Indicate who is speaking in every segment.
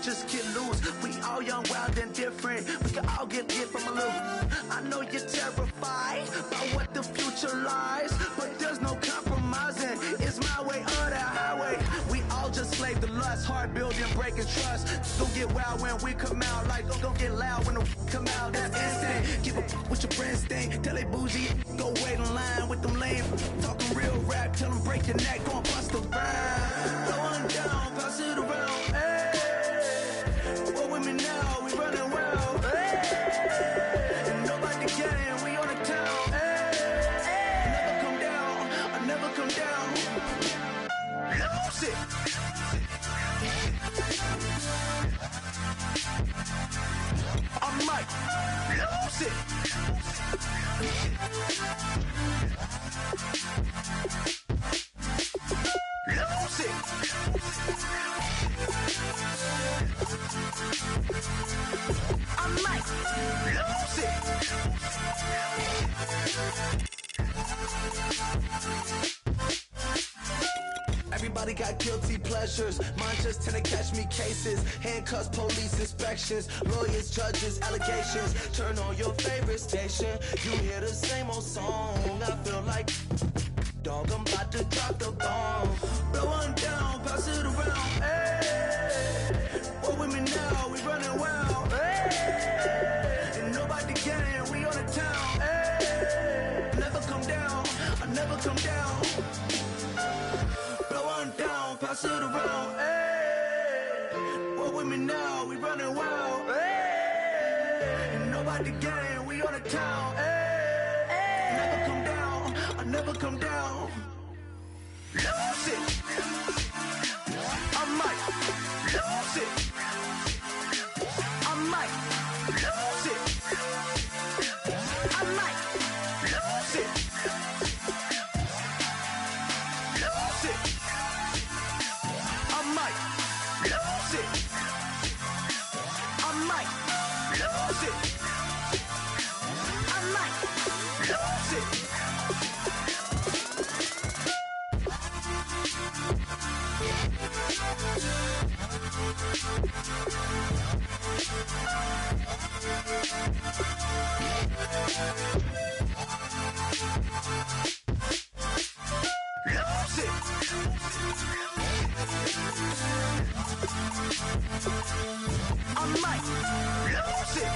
Speaker 1: just get loose. We all young, wild, and different. We can all get hit from a loop. I know you're terrified by what the future lies, but there's no compromising. It's my way or the highway. We all just slave to lust, hard building, breaking trust. Don't get wild when we come out, like don't get loud when the come out. That's instant. Keep up with your friends thing. Tell they bougie, go wait in line with them lame. Talking real rap, tell them break your neck, gon' bust the rhyme. Going down, pass it around. Hey, what with me now? We running wild. Hey, and nobody can. We on the town. Hey, never come down. I never come down. Lose it. I might lose it. Lose it. I might lose it. Everybody got guilty pleasures. Mine just tend to catch me cases. Handcuffs, police inspections, lawyers, judges, allegations. Turn on your favorite station. You hear the same old song. I feel like, dog, I'm about to drop the bomb. Blow one down, pass it around. Hey, what with me now? We running wild. Hey, and nobody can. We on the town. Hey, never come down. I never come down. Down, pass it around, hey. What with me now? We running wild, hey. And nobody gang, we on the town, hey. Never come down, I never come down. Lose it. I might lose it. I might lose it. I might lose it. Lose it. I might lose it. I might lose it. I might lose it. I might lose it.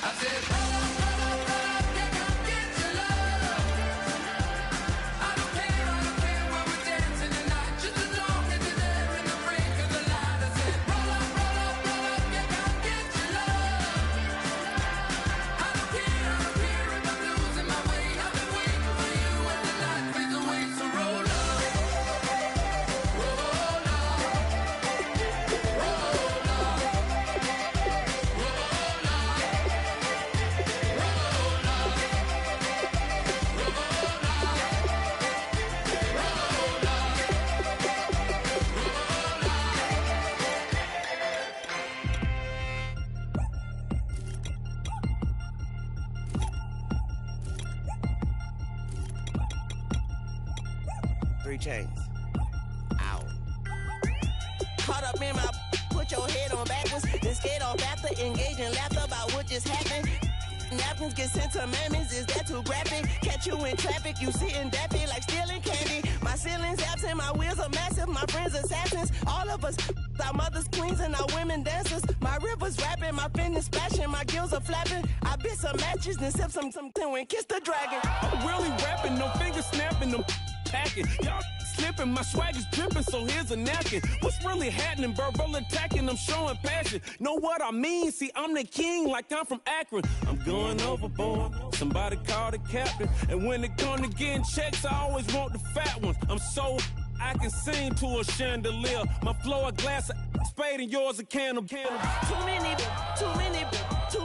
Speaker 1: I said, roll up, roll up, roll up, yeah, come get your love. I don't care where we're dancing tonight, just as long as you're there in the break of the light. I said, roll up, roll up, roll up, yeah, come get your love. I don't care if I'm losing my way. I've been waiting for you as the night fades away. So roll up, roll up, roll up, roll up,
Speaker 2: Three chains. Ow. Caught up in my, put your head on backwards, then skate off after, engage in laughter about what just happened. Napkins get sent to mammies, is that too graphic? Catch you in traffic, you sitting daffy like stealing candy. My ceiling's absent, my wheels are massive, my friends assassins. All of us, our mothers queens and our women dancers. My rivers rapping, my fingers splashing, my gills are flapping. I bit some matches, then sip some and kiss the dragon.
Speaker 3: I'm really rapping, no fingers snapping, them packing. Y'all slipping, my swag is dripping, so here's a napkin. What's really happening? Verbal attacking, I'm showing passion. Know what I mean? See, I'm the king like I'm from Akron. I'm going overboard, somebody call the captain. And when it come to getting checks, I always want the fat ones. I'm so I can sing to a chandelier. My flow a glass of spade and yours a can of candle.
Speaker 2: Too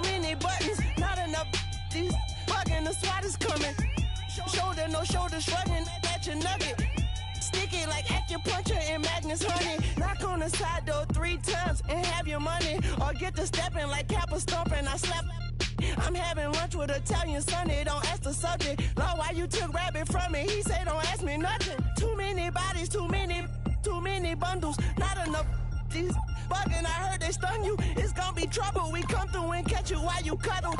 Speaker 2: many buttons, not enough. These bugging, the SWAT is coming. Shoulder, no shoulder, shrugging at your nugget. Sticky like acupuncture and Magnus honey. Knock on the side door 3 times and have your money. Or get to stepping like Kappa stomping. I slap. I'm having lunch with Italian Sonny. Don't ask the subject. Lord, why you took rabbit from me? He say don't ask me nothing. Too many bodies, too many bundles. Not enough. These bugging, I heard they stun you. It's gonna be trouble. We come through and catch you while you cuddle.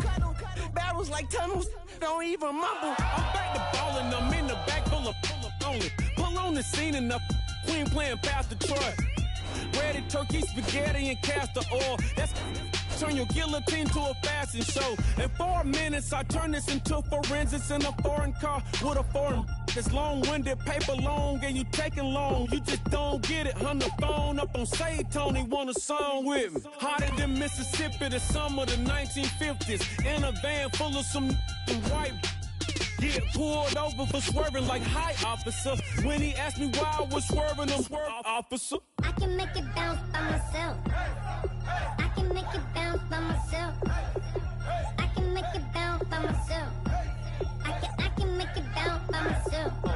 Speaker 2: Barrels like tunnels. Don't even mumble.
Speaker 3: I'm back to ballin', I'm in the back full of only. Pull on the scene and the queen playing Pastor Troy. Ready turkey, spaghetti, and castor oil. That's turn your guillotine to a fashion show. In 4 minutes, I turn this into forensics in a foreign car with a foreign. It's long-winded, paper long, and you taking long. You just don't get it. On the phone up on Say Tony, want a song with me. Hotter than Mississippi, the summer of the 1950s. In a van full of some white. Get pulled over for swerving like hi, officer. When he asked me why I was swerving, I'm swerve, officer.
Speaker 4: I can make it bounce by myself. I can make it bounce by myself. I can make it bounce by myself. I can make it bounce by myself. Oh,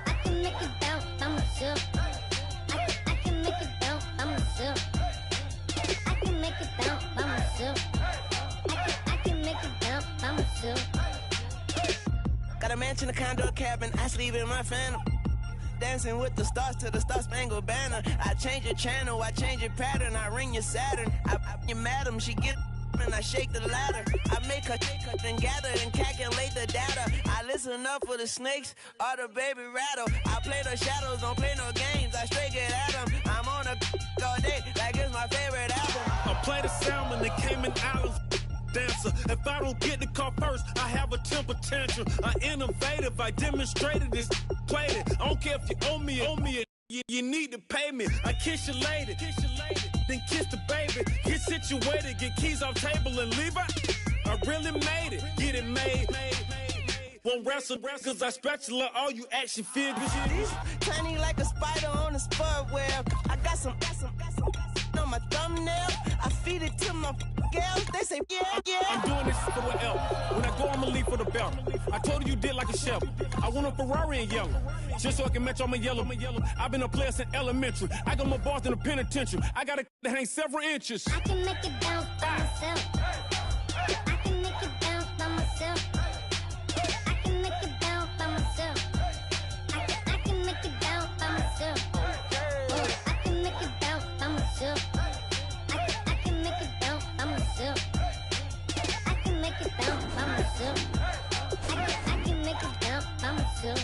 Speaker 4: I can make it bounce by myself. I can make it bounce by myself. I can make it bounce by myself. I can make it bounce by myself.
Speaker 2: Got a mansion, a condo, a cabin. I sleep in my phantom. Dancing with the stars to the Star-Spangled Banner. I change your channel, I change your pattern. I ring your Saturn. I your madam, she get and I shake the ladder. I make her and gather and calculate the data. I listen up for the snakes or the baby rattle. I play the shadows, don't play no games. I straight get at them. I'm on a all day like it's my favorite album.
Speaker 3: I play the salmon, the Cayman Islands. Dancer. If I don't get the car first, I have a temper tantrum. I innovative, I demonstrated this, played it. I don't care if you owe me it. You need to pay me. I kiss your lady, then kiss the baby. Get situated, get keys off table and leave out. I really made it, get it made. Won't wrestle, cause I spatula all you action figures.
Speaker 2: Tiny like a spider on a spud web. I got some on my thumbnail. I feed it to my girls. They say, yeah.
Speaker 3: I'm doing this for the L. When I go, I'ma leave for the belt. I told you did like a chef. I want a Ferrari in yellow. Just so I can match all my yellow. I've been a player since elementary. I got my bars in the penitentiary. I got it to hang several inches.
Speaker 4: I can make it bounce by myself. I can make it bounce by myself. I can make it bounce by myself. I can make it bounce by myself. I can make it bounce by myself. I can make it bounce by myself. I can make it bounce by myself. I can make it bounce by myself.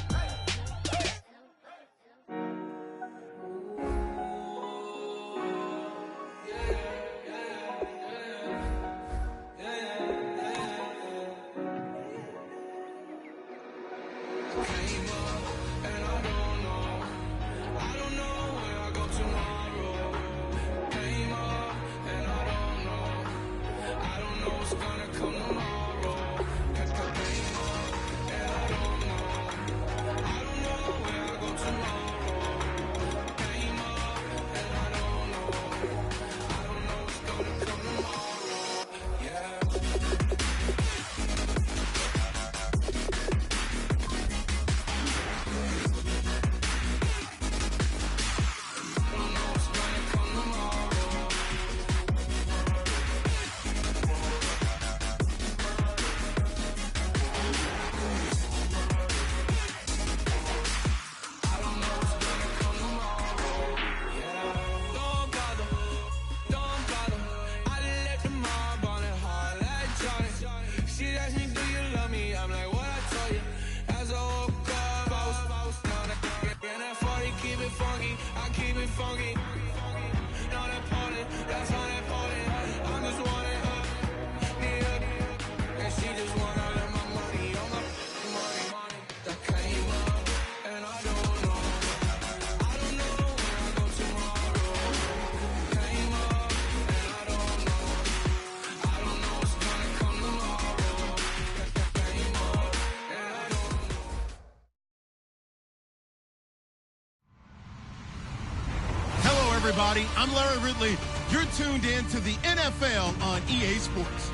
Speaker 5: everybody. I'm Larry Ridley. You're tuned in to the NFL on EA Sports.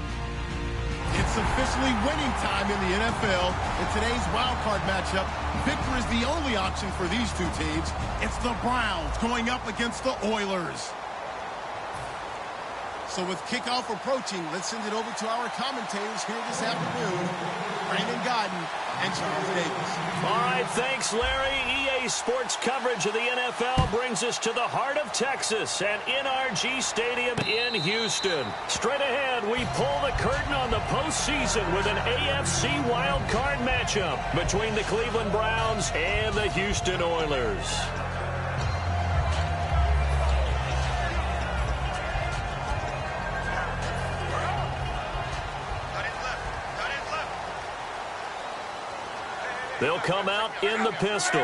Speaker 5: It's officially winning time in the NFL. In today's wildcard matchup, victory is the only option for these two teams. It's the Browns going up against the Oilers. So with kickoff approaching, let's send it over to our commentators here this afternoon, Brandon Godden and Charles Davis.
Speaker 6: All right, thanks, Larry. EA Sports coverage of the NFL brings us to the heart of Texas at NRG Stadium in Houston. Straight ahead, we pull the curtain on the postseason with an AFC wildcard matchup between the Cleveland Browns and the Houston Oilers. They'll come out in the pistol.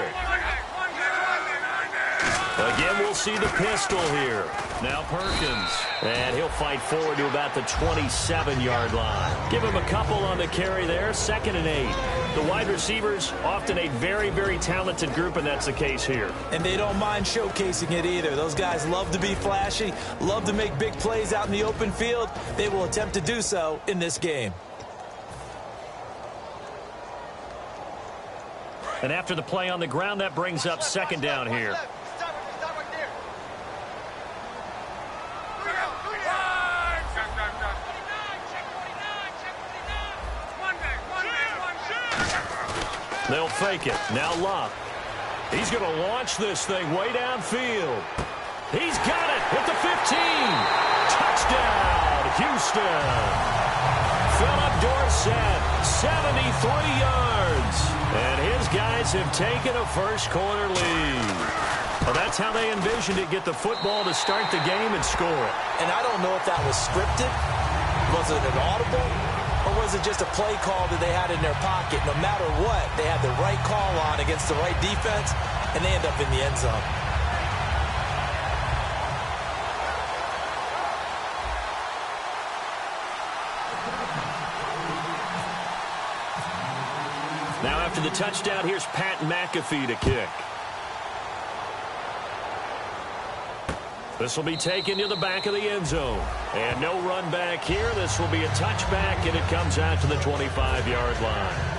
Speaker 6: Again, we'll see the pistol here. Now Perkins. And he'll fight forward to about the 27-yard line. Give him a couple on the carry there. 2nd and 8. The wide receivers, often a very, very talented group, and that's the case here.
Speaker 7: And they don't mind showcasing it either. Those guys love to be flashy, love to make big plays out in the open field. They will attempt to do so in this game.
Speaker 6: And after the play on the ground, that brings up 2nd down here. They'll fake it. Now Luck. He's going to launch this thing way downfield. He's got it at the 15. Touchdown, Houston. Philip Dorsett, 73 yards. And his guys have taken a first-quarter lead. Well, that's how they envisioned it, get the football to start the game and score it.
Speaker 7: And I don't know if that was scripted. Was it an audible? Or was it just a play call that they had in their pocket? No matter what, they had the right call on against the right defense, and they end up in the end zone.
Speaker 6: Now after the touchdown, here's Pat McAfee to kick. This will be taken to the back of the end zone. And no run back here. This will be a touchback, and it comes out to the 25-yard line.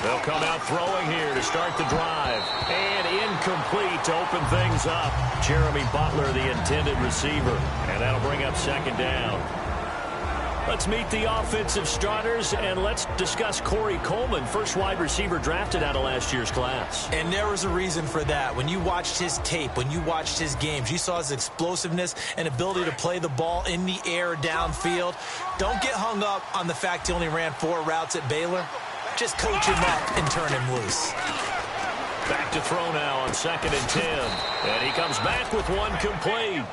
Speaker 6: They'll come out throwing here to start the drive. And incomplete to open things up. Jeremy Butler, the intended receiver. And that'll bring up 2nd down. Let's meet the offensive starters, and let's discuss Corey Coleman, first wide receiver drafted out of last year's class.
Speaker 7: And there was a reason for that. When you watched his tape, when you watched his games, you saw his explosiveness and ability to play the ball in the air downfield. Don't get hung up on the fact he only ran 4 routes at Baylor. Just coach him up and turn him loose.
Speaker 6: Back to throw now on 2nd and 10. And he comes back with one complete.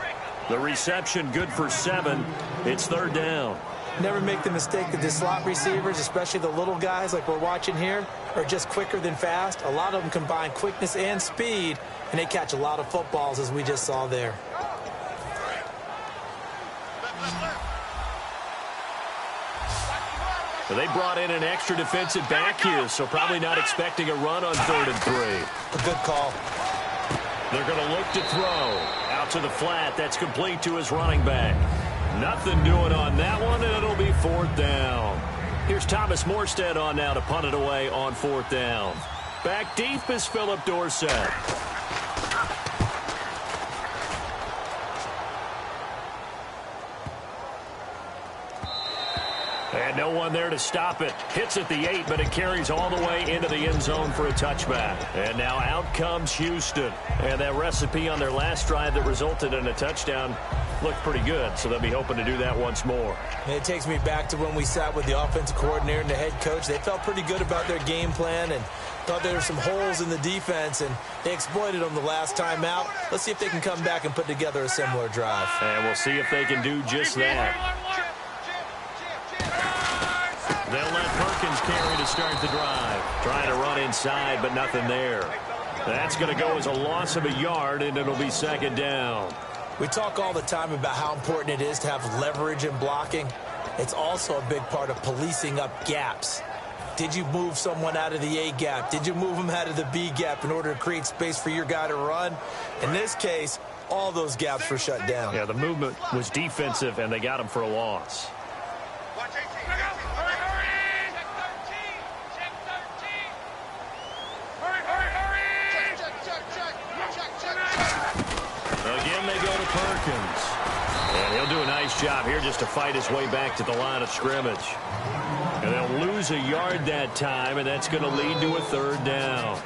Speaker 6: The reception good for 7. It's 3rd down.
Speaker 7: Never make the mistake that the slot receivers, especially the little guys like we're watching here, are just quicker than fast. A lot of them combine quickness and speed, and they catch a lot of footballs, as we just saw there.
Speaker 6: Well, they brought in an extra defensive back here, so probably not expecting a run on 3rd and 3.
Speaker 7: A good call.
Speaker 6: They're going to look to throw. Out to the flat. That's complete to his running back. Nothing doing on that one, and it'll be 4th down. Here's Thomas Morstead on now to punt it away on 4th down. Back deep is Philip Dorsett. And no one there to stop it. Hits at the 8, but it carries all the way into the end zone for a touchback. And now out comes Houston. And that recipe on their last drive that resulted in a touchdown looked pretty good, so they'll be hoping to do that once more.
Speaker 7: And it takes me back to when we sat with the offensive coordinator and the head coach. They felt pretty good about their game plan and thought there were some holes in the defense, and they exploited them the last time out. Let's see if they can come back and put together a similar drive.
Speaker 6: And we'll see if they can do just that. They'll let Perkins carry to start the drive. Trying to run inside, but nothing there. That's going to go as a loss of a yard, and it'll be second down.
Speaker 7: We talk all the time about how important it is to have leverage in blocking. It's also a big part of policing up gaps. Did you move someone out of the A gap? Did you move them out of the B gap in order to create space for your guy to run? In this case, all those gaps were shut down.
Speaker 6: Yeah, the movement was defensive, and they got him for a loss. Again, they go to Perkins. And he'll do a nice job here just to fight his way back to the line of scrimmage. And they'll lose a yard that time, and that's going to lead to a third down.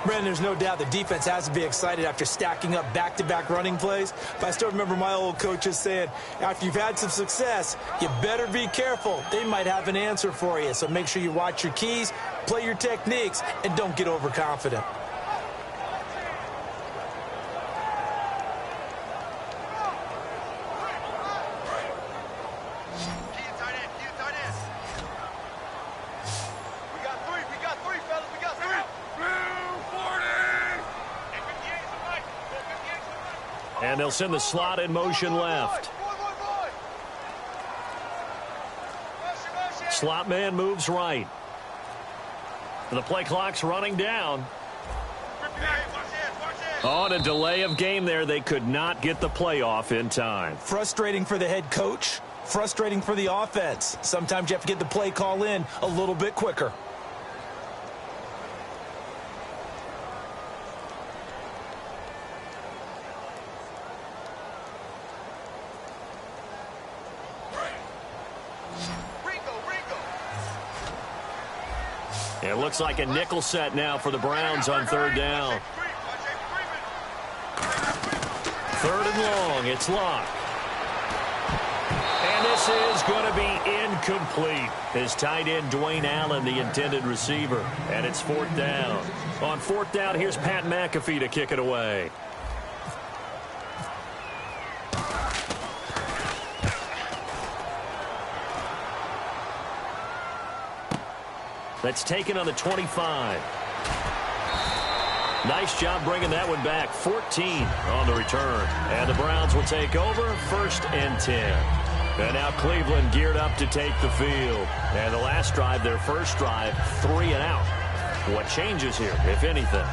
Speaker 7: Brandon, there's no doubt the defense has to be excited after stacking up back-to-back running plays. But I still remember my old coaches saying, after you've had some success, you better be careful. They might have an answer for you. So make sure you watch your keys, play your techniques, and don't get overconfident.
Speaker 6: And they'll send the slot in motion left. Slot man moves right. The play clock's running down. On a delay of game there, they could not get the play off in time.
Speaker 7: Frustrating for the head coach, frustrating for the offense. Sometimes you have to get the play call in a little bit quicker.
Speaker 6: It looks like a nickel set now for the Browns on third down. Third and long. It's locked. And this is going to be incomplete. His tight end, Dwayne Allen, the intended receiver. And it's fourth down. On fourth down, here's Pat McAfee to kick it away. That's taken on the 25. Nice job bringing that one back. 14 on the return. And the Browns will take over, 1st and 10. And now Cleveland geared up to take the field. And the last drive, their first drive, 3 and out. What changes here, if anything?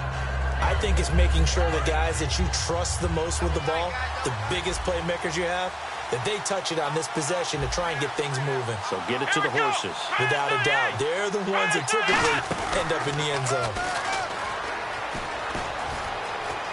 Speaker 7: I think it's making sure the guys that you trust the most with the ball, the biggest playmakers you have, that they touch it on this possession to try and get things moving.
Speaker 6: So get it to the horses.
Speaker 7: Without a doubt. They're the ones that typically end up in the end zone.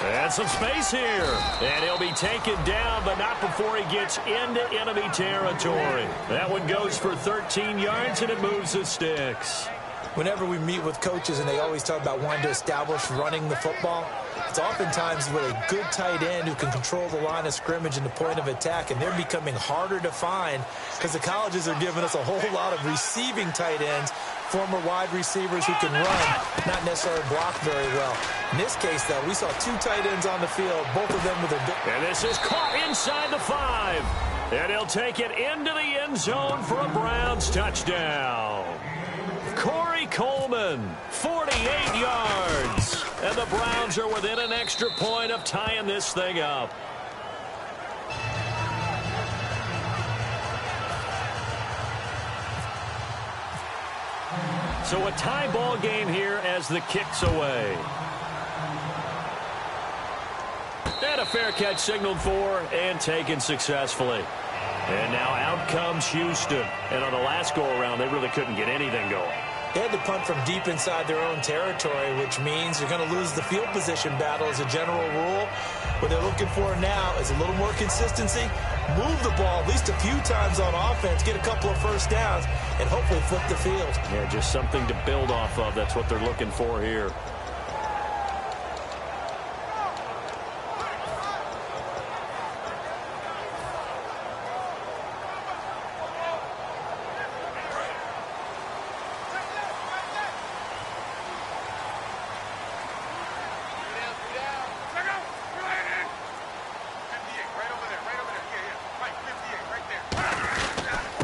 Speaker 6: And some space here. And he'll be taken down, but not before he gets into enemy territory. That one goes for 13 yards, and it moves the sticks.
Speaker 7: Whenever we meet with coaches and they always talk about wanting to establish running the football, it's oftentimes with a good tight end who can control the line of scrimmage and the point of attack, and they're becoming harder to find because the colleges are giving us a whole lot of receiving tight ends, former wide receivers who can run, not necessarily block very well. In this case, though, we saw 2 tight ends on the field, both of them with a big...
Speaker 6: And this is caught inside the 5. And he'll take it into the end zone for a Browns touchdown. Corey Coleman, 48 yards. And the Browns are within an extra point of tying this thing up. So a tie ball game here as the kick's away. And a fair catch signaled for and taken successfully. And now out comes Houston. And on the last go-around, they really couldn't get anything going.
Speaker 7: They had to punt from deep inside their own territory, which means you're going to lose the field position battle as a general rule. What they're looking for now is a little more consistency, move the ball at least a few times on offense, get a couple of first downs, and hopefully flip the field.
Speaker 6: Yeah, just something to build off of. That's what they're looking for here.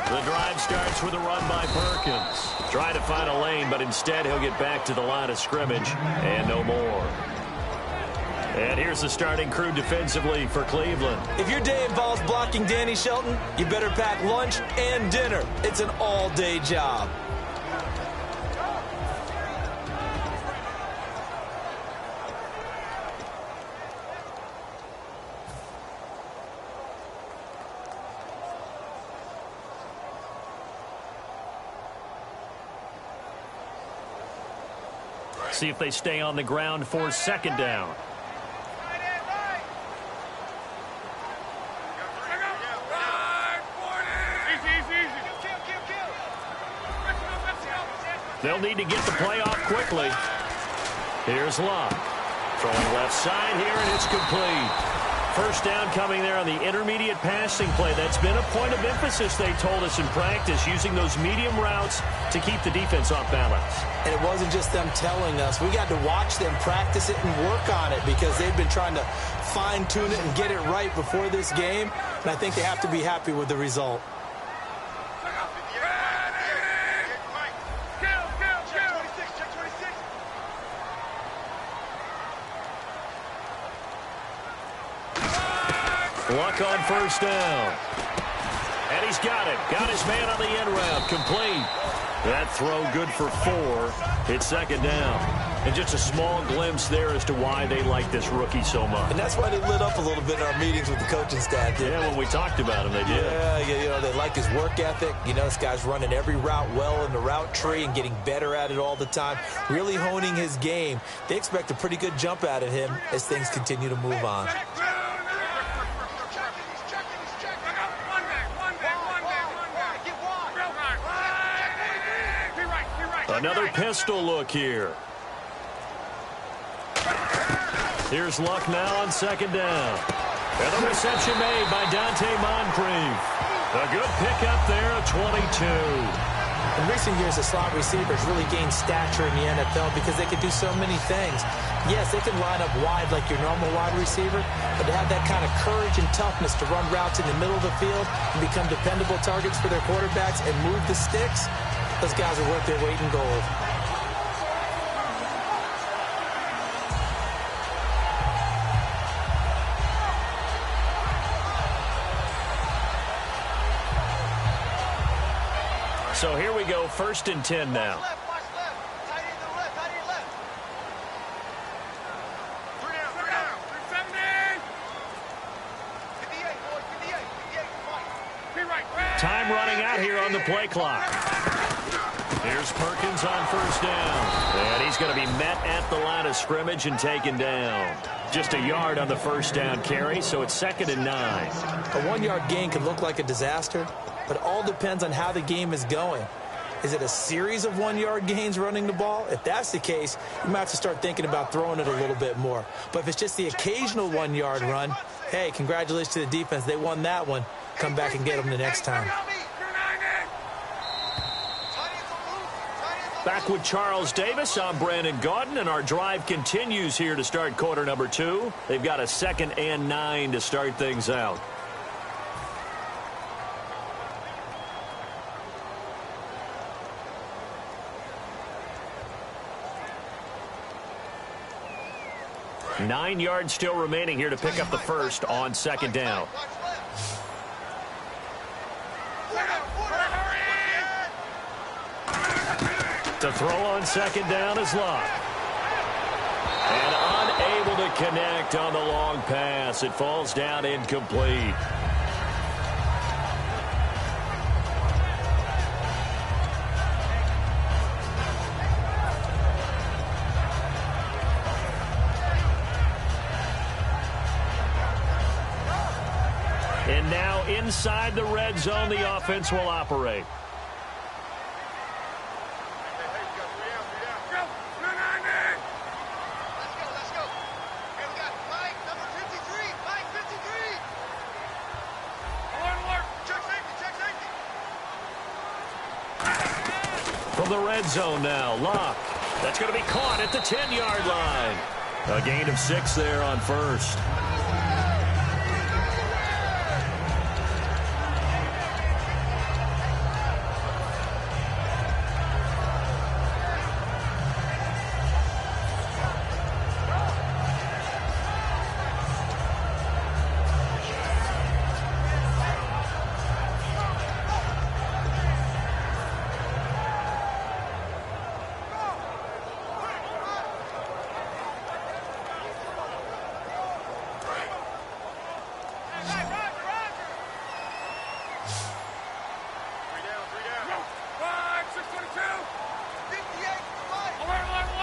Speaker 6: The drive starts with a run by Perkins. Trying to find a lane, but instead he'll get back to the line of scrimmage and no more. And here's the starting crew defensively for Cleveland.
Speaker 7: If your day involves blocking Danny Shelton, you better pack lunch and dinner. It's an all-day job.
Speaker 6: See if they stay on the ground for second down. They'll need to get the play off quickly. Here's Locke. Throwing left side here, and it's complete. First down coming there on the intermediate passing play. That's been a point of emphasis, they told us in practice, using those medium routes to keep the defense off balance.
Speaker 7: And it wasn't just them telling us. We got to watch them practice it and work on it because they've been trying to fine-tune it and get it right before this game. And I think they have to be happy with the result.
Speaker 6: Luck on first down. And he's got it. Got his man on the end route. Complete. That throw good for 4. It's second down. And just a small glimpse there as to why they like this rookie so much.
Speaker 7: And that's why they lit up a little bit in our meetings with the coaching staff.
Speaker 6: Yeah, when we talked about him, they did.
Speaker 7: Yeah, they like his work ethic. You know, this guy's running every route well in the route tree and getting better at it all the time. Really honing his game. They expect a pretty good jump out of him as things continue to move on.
Speaker 6: Another pistol look here. Here's Luck now on second down. And the reception made by Dante Moncrief. A good pickup there at 22.
Speaker 7: In recent years, the slot receivers really gained stature in the NFL because they can do so many things. Yes, they can line up wide like your normal wide receiver, but to have that kind of courage and toughness to run routes in the middle of the field and become dependable targets for their quarterbacks and move the sticks, those guys are worth their weight in gold.
Speaker 6: So here we go, 1st and 10 now. Time running out here on the play clock. Here's Perkins on first down. And he's going to be met at the line of scrimmage and taken down. Just a yard on the first down carry, so it's 2nd and 9.
Speaker 7: A 1-yard gain can look like a disaster, but it all depends on how the game is going. Is it a series of 1-yard gains running the ball? If that's the case, you might have to start thinking about throwing it a little bit more. But if it's just the occasional 1-yard run, hey, congratulations to the defense. They won that one. Come back and get them the next time.
Speaker 6: Back with Charles Davis, I'm Brandon Gaudin, and our drive continues here to start quarter number 2. They've got a 2nd and 9 to start things out. Nine yards still remaining here to pick up the first on second down. To throw on second down is Locke. And unable to connect on the long pass. It falls down incomplete. And now inside the red zone, the offense will operate. From the red zone now, Locke. That's going to be caught at the 10-yard line. A gain of 6 there on first.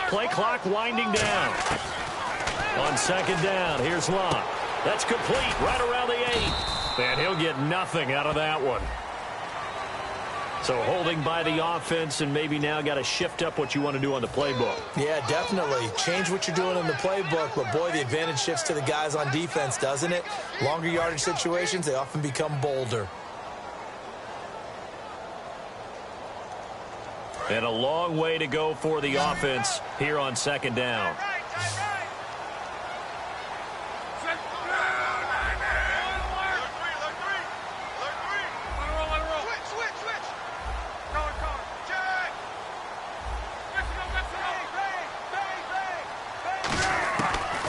Speaker 6: Play clock winding down. On second down, here's Locke. That's complete right around the 8. And he'll get nothing out of that one. So holding by the offense, and maybe now got to shift up what you want to do on the playbook.
Speaker 7: Yeah, definitely. Change what you're doing in the playbook, but boy, the advantage shifts to the guys on defense, doesn't it? Longer yardage situations, they often become bolder.
Speaker 6: And a long way to go for the offense here on second down.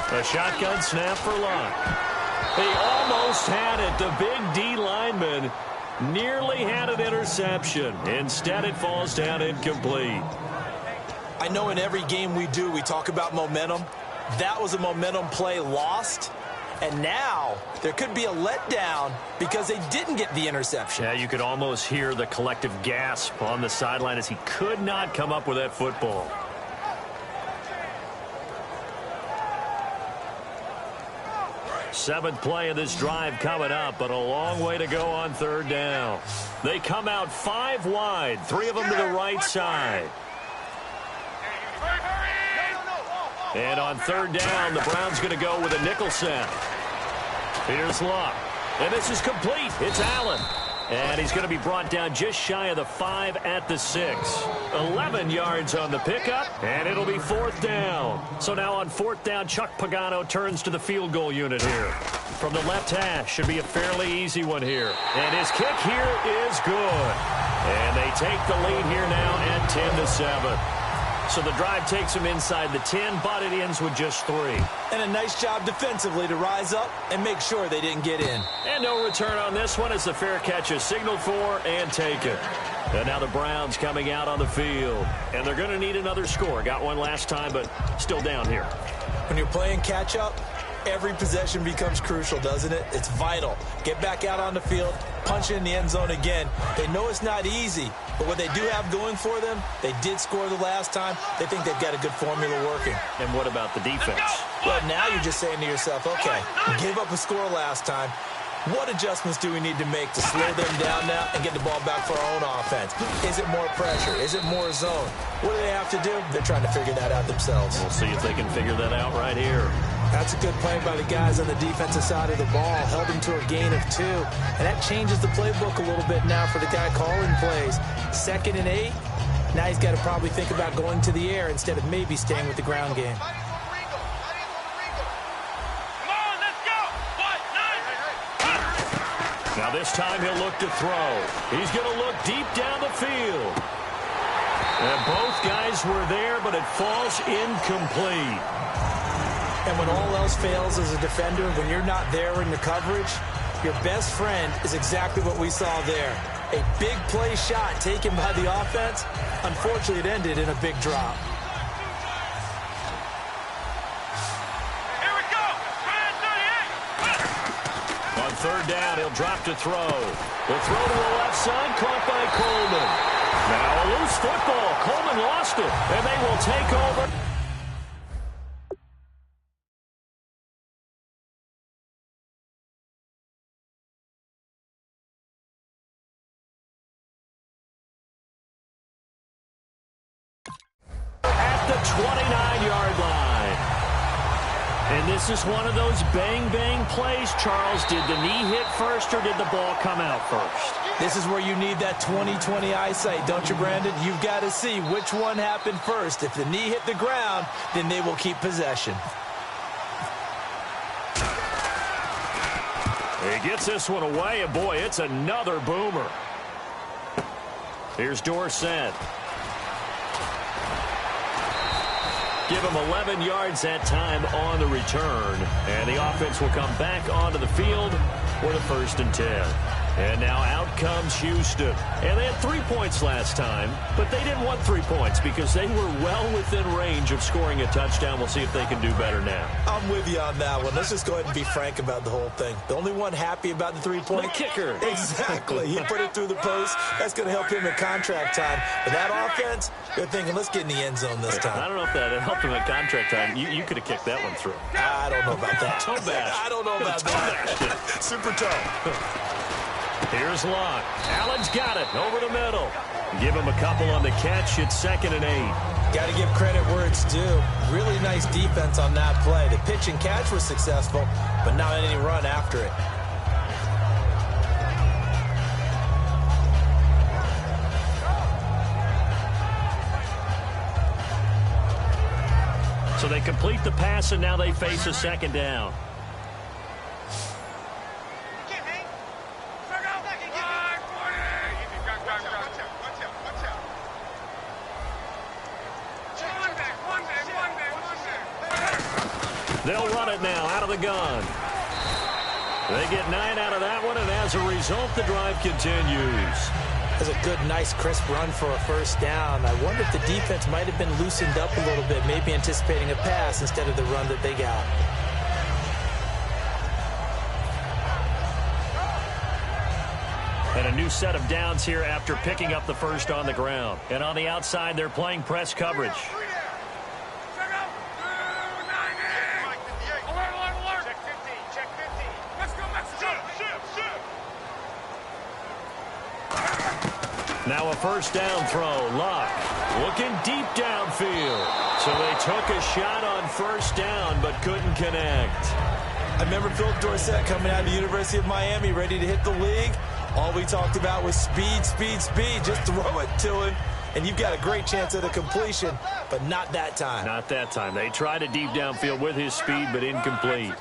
Speaker 6: A shotgun snap for Locke. He almost had it. The big D lineman nearly had an interception. Instead, it falls down incomplete.
Speaker 7: I know in every game we do, we talk about momentum. That was a momentum play lost. And now there could be a letdown because they didn't get the interception.
Speaker 6: Yeah, you could almost hear the collective gasp on the sideline as he could not come up with that football. Seventh play of this drive coming up, but a long way to go on third down. They come out 5 wide, 3 of them to the right side. And on third down, the Browns going to go with a nickel set. Here's Locke. And this is complete. It's Allen. And he's going to be brought down just shy of the 5 at the 6. 11 yards on the pickup, and it'll be fourth down. So now on fourth down, Chuck Pagano turns to the field goal unit here. From the left hash, should be a fairly easy one here. And his kick here is good. And they take the lead here now at 10-7. So the drive takes them inside the 10, but it ends with just 3.
Speaker 7: And a nice job defensively to rise up and make sure they didn't get in.
Speaker 6: And no return on this one as the fair catch is signaled for and taken. And now the Browns coming out on the field. And they're going to need another score. Got one last time, but still down here.
Speaker 7: When you're playing catch-up, every possession becomes crucial, doesn't it? It's vital. Get back out on the field, punch it in the end zone again. They know it's not easy, but what they do have going for them, they did score the last time. They think they've got a good formula working.
Speaker 6: And what about the defense?
Speaker 7: Well, now you're just saying to yourself, okay, give up a score last time. What adjustments do we need to make to slow them down now and get the ball back for our own offense? Is it more pressure? Is it more zone? What do they have to do? They're trying to figure that out themselves.
Speaker 6: We'll see if they can figure that out right here.
Speaker 7: That's a good play by the guys on the defensive side of the ball. Held him to a gain of 2. And that changes the playbook a little bit now for the guy calling plays. 2nd and 8. Now he's got to probably think about going to the air instead of maybe staying with the ground game.
Speaker 6: Now this time he'll look to throw. He's going to look deep down the field. And both guys were there, but it falls incomplete.
Speaker 7: And when all else fails as a defender, when you're not there in the coverage, your best friend is exactly what we saw there. A big play shot taken by the offense. Unfortunately, it ended in a big drop.
Speaker 6: On third down, he'll drop to throw. The throw to the left side, caught by Coleman. Now a loose football. Coleman lost it, and they will take over. the 29-yard line. And this is one of those bang-bang plays, Charles. Did the knee hit first or did the ball come out first?
Speaker 7: This is where you need that 20/20 eyesight, don't you, Brandon? You've got to see which one happened first. If the knee hit the ground, then they will keep possession.
Speaker 6: He gets this one away, and boy, it's another boomer. Here's Dorsett. Give him 11 yards that time on the return. And the offense will come back onto the field for the 1st and 10. And now out comes Houston. And they had 3 points last time, but they didn't want 3 points because they were well within range of scoring a touchdown. We'll see if they can do better now.
Speaker 7: I'm with you on that one. Let's just go ahead and be frank about the whole thing. The only one happy about the 3-point.
Speaker 6: The kicker.
Speaker 7: Exactly. He put it through the post. That's going to help him in contract time. But that offense, they're thinking, let's get in the end zone this time.
Speaker 6: I don't know if that helped him at contract time. You could have kicked that one through.
Speaker 7: I don't know about that.
Speaker 6: Toe bash.
Speaker 7: I don't know about that. Super toe.
Speaker 6: Here's Locke. Allen's got it over the middle. Give him a couple on the catch. It's 2nd and 8.
Speaker 7: Got to give credit where it's due. Really nice defense on that play. The pitch and catch was successful, but not any run after it.
Speaker 6: So they complete the pass, and now they face a 2nd down. They'll run it now out of the gun. They get 9 out of that one, and as a result, the drive continues.
Speaker 7: That's a good, nice, crisp run for a 1st down. I wonder if the defense might have been loosened up a little bit, maybe anticipating a pass instead of the run that they got.
Speaker 6: And a new set of downs here after picking up the 1st on the ground. And on the outside, they're playing press coverage. Now a 1st down throw. Locke looking deep downfield. So they took a shot on 1st down but couldn't connect.
Speaker 7: I remember Phil Dorsett coming out of the University of Miami ready to hit the league. All we talked about was speed, speed, speed. Just throw it to him, and you've got a great chance at a completion, but not that time.
Speaker 6: Not that time. They tried a deep downfield with his speed, but incomplete.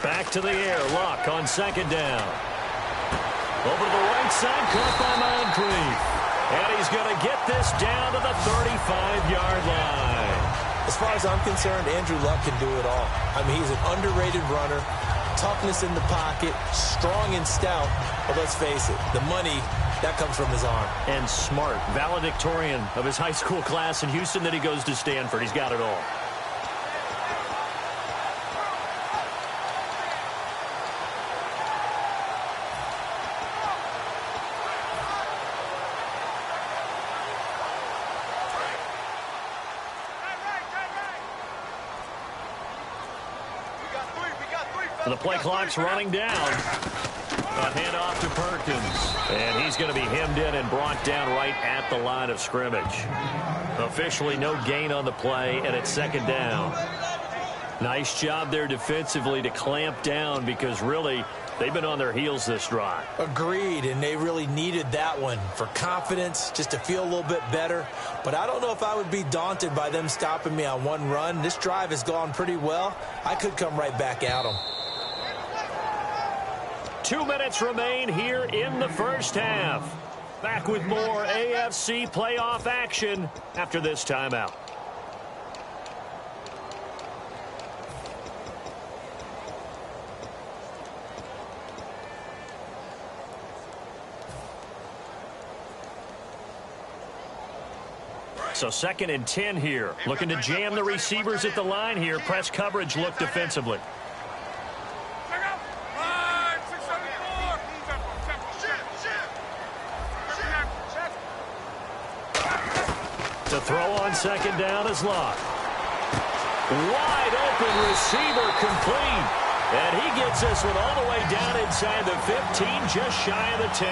Speaker 6: Back to the air. Locke on 2nd down. Over to the right side, caught by Moncrief. And he's going to get this down to the 35-yard line.
Speaker 7: As far as I'm concerned, Andrew Luck can do it all. I mean, he's an underrated runner, toughness in the pocket, strong and stout. But let's face it, the money, that comes from his arm.
Speaker 6: And smart, valedictorian of his high school class in Houston. Then he goes to Stanford. He's got it all. The play clock's running down. A handoff to Perkins. And he's going to be hemmed in and brought down right at the line of scrimmage. Officially no gain on the play, and it's 2nd down. Nice job there defensively to clamp down because really they've been on their heels this drive.
Speaker 7: Agreed, and they really needed that one for confidence, just to feel a little bit better. But I don't know if I would be daunted by them stopping me on one run. This drive has gone pretty well. I could come right back at them.
Speaker 6: 2 minutes remain here in the 1st half. Back with more AFC playoff action after this timeout. So 2nd and 10 here. Looking to jam the receivers at the line here. Press coverage look defensively. To throw on 2nd down is Locke. Wide open receiver complete. And he gets this one all the way down inside the 15, just shy of the 10.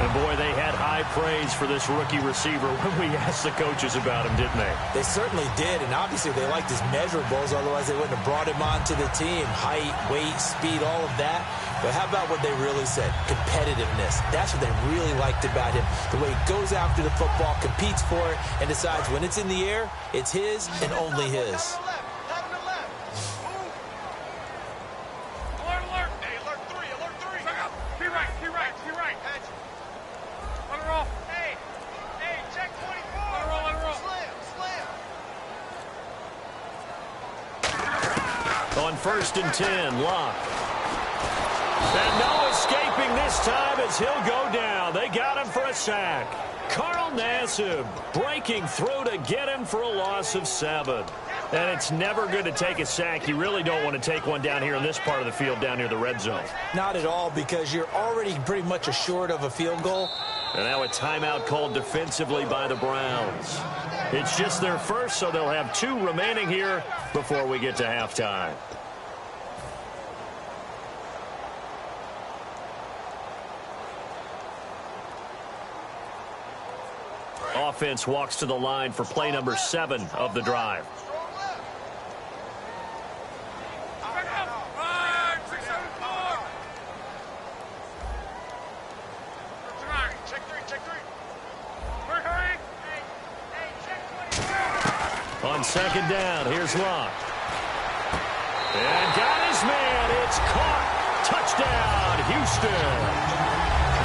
Speaker 6: And, boy, they had high praise for this rookie receiver when we asked the coaches about him, didn't they?
Speaker 7: They certainly did, and obviously they liked his measurables. Otherwise, they wouldn't have brought him onto the team. Height, weight, speed, all of that. But how about what they really said? Competitiveness. That's what they really liked about him. The way he goes after the football, competes for it, and decides when it's in the air, it's his and only his.
Speaker 6: On 1st and 10, Locke. And no escaping this time as he'll go down. They got him for a sack. Carl Nassib breaking through to get him for a loss of 7. And it's never good to take a sack. You really don't want to take one down here in this part of the field down near the red zone.
Speaker 7: Not at all, because you're already pretty much assured of a field goal.
Speaker 6: And now a timeout called defensively by the Browns. It's just their first, so they'll have 2 remaining here before we get to halftime. Offense walks to the line for play number 7 of the drive. On 2nd down, here's Locke. And got his man. It's caught. Touchdown, Houston.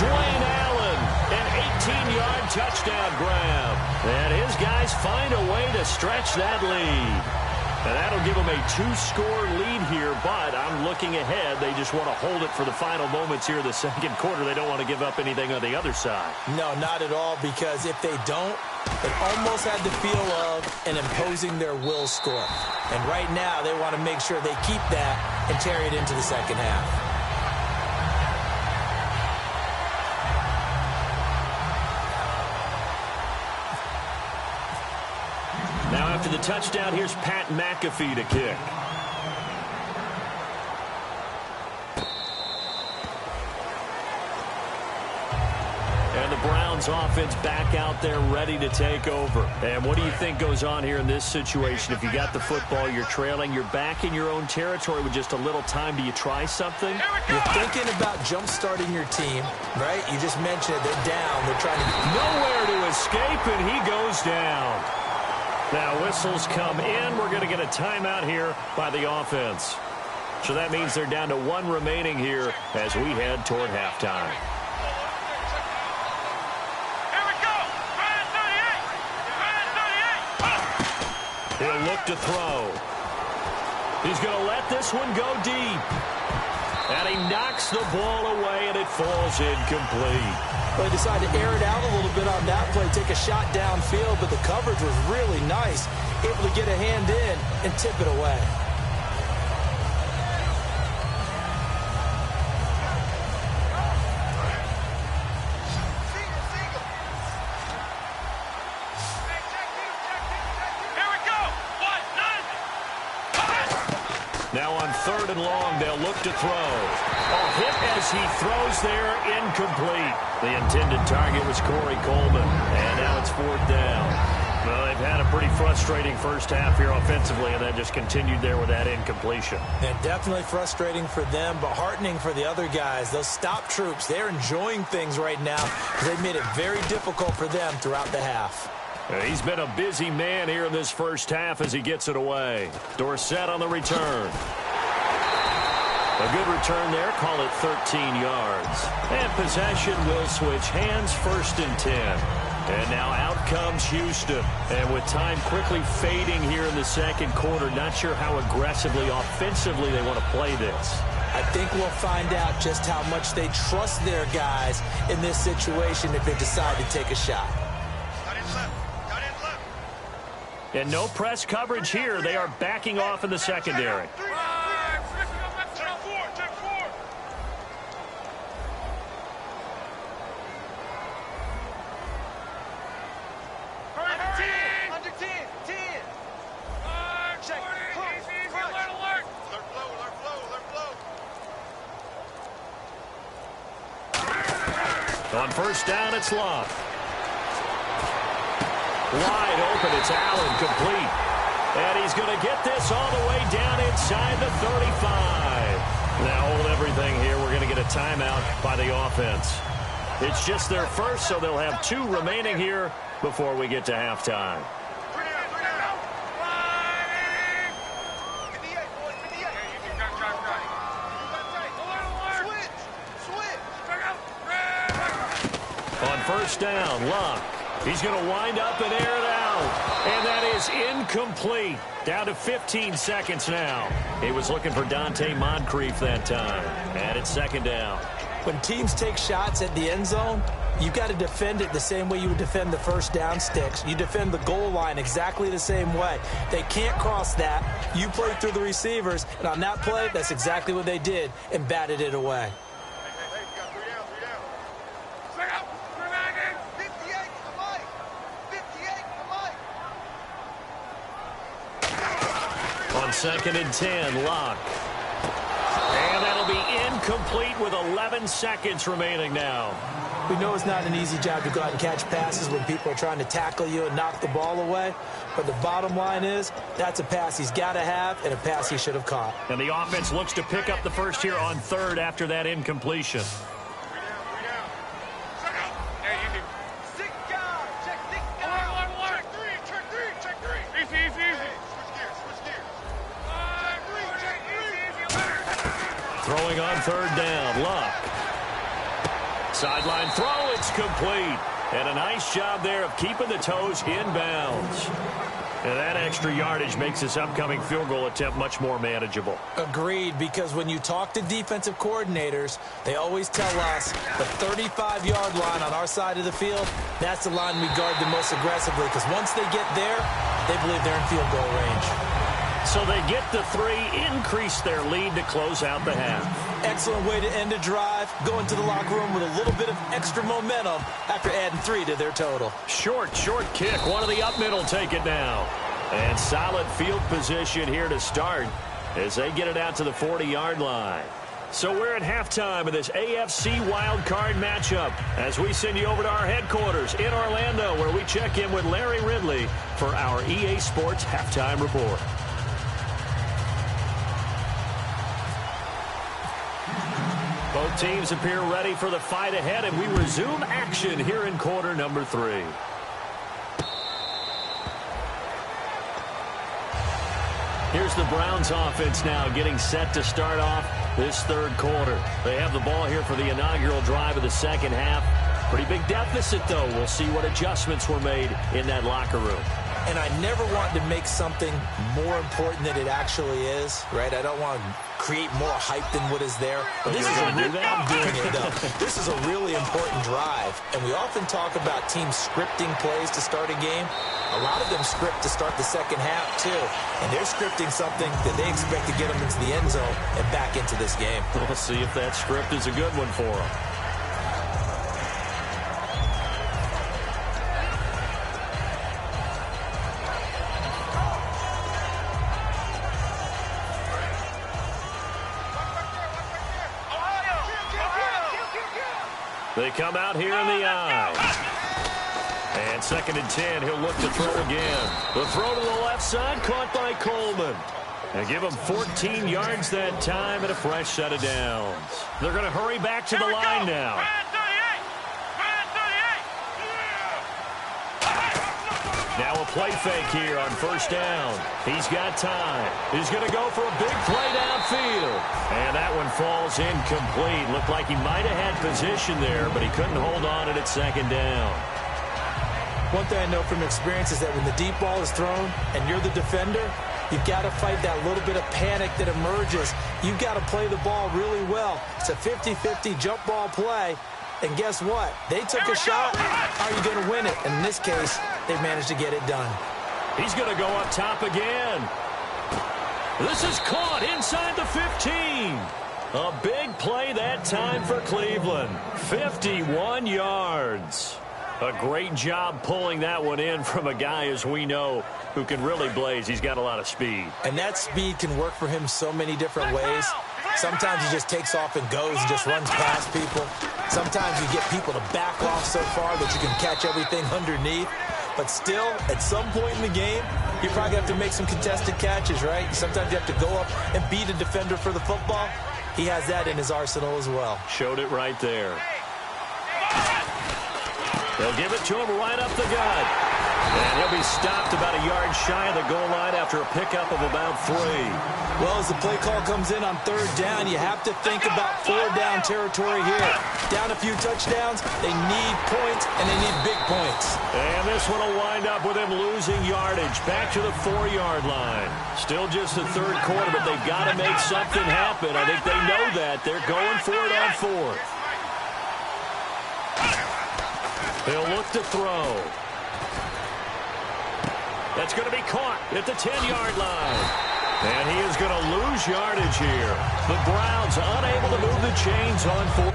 Speaker 6: Dwayne Allen, an 18-yard touchdown grab. And his guys find a way to stretch that lead. And that'll give them a 2-score lead here, but I'm looking ahead. They just want to hold it for the final moments here in the second quarter. They don't want to give up anything on the other side.
Speaker 7: No, not at all, because if they don't, it almost had the feel of an imposing their will score. And right now, they want to make sure they keep that and carry it into the second half.
Speaker 6: Now after the touchdown, here's Pat McAfee to kick. And the Browns offense back out there ready to take over. And what do you think goes on here in this situation? If you got the football, you're trailing, you're back in your own territory with just a little time. Do you try something?
Speaker 7: You're thinking about jump-starting your team, right? You just mentioned it. They're down. They're trying to...
Speaker 6: Nowhere to escape, and he goes down. Now whistles come in. We're going to get a timeout here by the offense. So that means they're down to 1 remaining here as we head toward halftime. He'll look to throw. He's going to let this one go deep. And he knocks the ball away, and it falls incomplete.
Speaker 7: Well, he decided to air it out a little bit on that play, take a shot downfield, but the coverage was really nice. Able to get a hand in and tip it away.
Speaker 6: Now on 3rd and long, they'll look to throw. A hit as he throws there, incomplete. The intended target was Corey Coleman, and now it's 4th down. Well, they've had a pretty frustrating first half here offensively, and then just continued there with that incompletion.
Speaker 7: And definitely frustrating for them, but heartening for the other guys. Those stop troops, they're enjoying things right now because they've made it very difficult for them throughout the half.
Speaker 6: He's been a busy man here in this first half as he gets it away. Dorsett on the return. A good return there. Call it 13 yards. And possession will switch hands, 1st and 10. And now out comes Houston. And with time quickly fading here in the second quarter, not sure how aggressively, offensively they want to play this.
Speaker 7: I think we'll find out just how much they trust their guys in this situation if they decide to take a shot.
Speaker 6: And no press coverage here. They are backing off in the secondary. On first down, it's Love. Wide open, it's Allen, complete. And he's going to get this all the way down inside the 35. Now hold everything here. We're going to get a timeout by the offense. It's just their first, so they'll have 2 remaining here before we get to halftime. On first down, Luck. He's going to wind up and air it out. And that is incomplete. Down to 15 seconds now. He was looking for Dante Moncrief that time. And it's second down.
Speaker 7: When teams take shots at the end zone, you've got to defend it the same way you would defend the first down sticks. You defend the goal line exactly the same way. They can't cross that. You play through the receivers, and on that play, that's exactly what they did and batted it away.
Speaker 6: On second and 10, Locke. And that'll be incomplete with 11 seconds remaining now.
Speaker 7: We know it's not an easy job to go out and catch passes when people are trying to tackle you and knock the ball away. But the bottom line is, that's a pass he's got to have and a pass he should have caught.
Speaker 6: And the offense looks to pick up the first here on third after that incompletion. Throwing on third down, Luck. Sideline throw, it's complete. And a nice job there of keeping the toes inbounds. And that extra yardage makes this upcoming field goal attempt much more manageable.
Speaker 7: Agreed, because when you talk to defensive coordinators, they always tell us the 35-yard line on our side of the field, that's the line we guard the most aggressively, because once they get there, they believe they're in field goal range.
Speaker 6: So they get the 3, increase their lead to close out the half.
Speaker 7: Excellent way to end a drive, go into the locker room with a little bit of extra momentum after adding 3 to their total.
Speaker 6: Short kick. One of the up middle take it now. And solid field position here to start as they get it out to the 40-yard line. So we're at halftime of this AFC wildcard matchup as we send you over to our headquarters in Orlando, where we check in with Larry Ridley for our EA Sports Halftime Report. Both teams appear ready for the fight ahead, and we resume action here in quarter number 3. Here's the Browns offense now getting set to start off this third quarter. They have the ball here for the inaugural drive of the second half. Pretty big deficit, though. We'll see what adjustments were made in that locker room.
Speaker 7: And I never want to make something more important than it actually is, right? I don't want to create more hype than what is there. But this is I'm doing it, though. This is a really important drive. And we often talk about teams scripting plays to start a game. A lot of them script to start the second half, too. And they're scripting something that they expect to get them into the end zone and back into this game.
Speaker 6: We'll see if that script is a good one for them. They come out here in the eye. And second and 10, he'll look to throw again. The throw to the left side, caught by Coleman. And give him 14 yards that time and a fresh set of downs. They're going to hurry back to the line now. Now a play fake here on first down. He's got time. He's going to go for a big play downfield. And that one falls incomplete. Looked like he might have had position there, but he couldn't hold on at second down.
Speaker 7: One thing I know from experience is that when the deep ball is thrown and you're the defender, you've got to fight that little bit of panic that emerges. You've got to play the ball really well. It's a 50-50 jump ball play. And guess what? They took a shot. Are you going to win it? And in this case, they've managed to get it done.
Speaker 6: He's going to go up top again. This is caught inside the 15. A big play that time for Cleveland. 51 yards. A great job pulling that one in from a guy, as we know, who can really blaze. He's got a lot of speed.
Speaker 7: And that speed can work for him so many different ways. Sometimes he just takes off and goes and just runs past people. Sometimes you get people to back off so far that you can catch everything underneath. But still, at some point in the game, you probably have to make some contested catches, right? Sometimes you have to go up and beat a defender for the football. He has that in his arsenal as well.
Speaker 6: Showed it right there. They'll give it to him right up the gut. And he'll be stopped about a yard shy of the goal line after a pickup of about 3.
Speaker 7: Well, as the play call comes in on 3rd down, you have to think about 4-down territory here. Down a few touchdowns, they need points, and they need big points.
Speaker 6: And this one will wind up with him losing yardage back to the 4-yard line. Still just the 3rd quarter, but they've got to make something happen. I think they know that. They're going for it on 4th. He'll look to throw. That's going to be caught at the 10-yard line. And he is going to lose yardage here. The Browns unable to move the chains on 4th.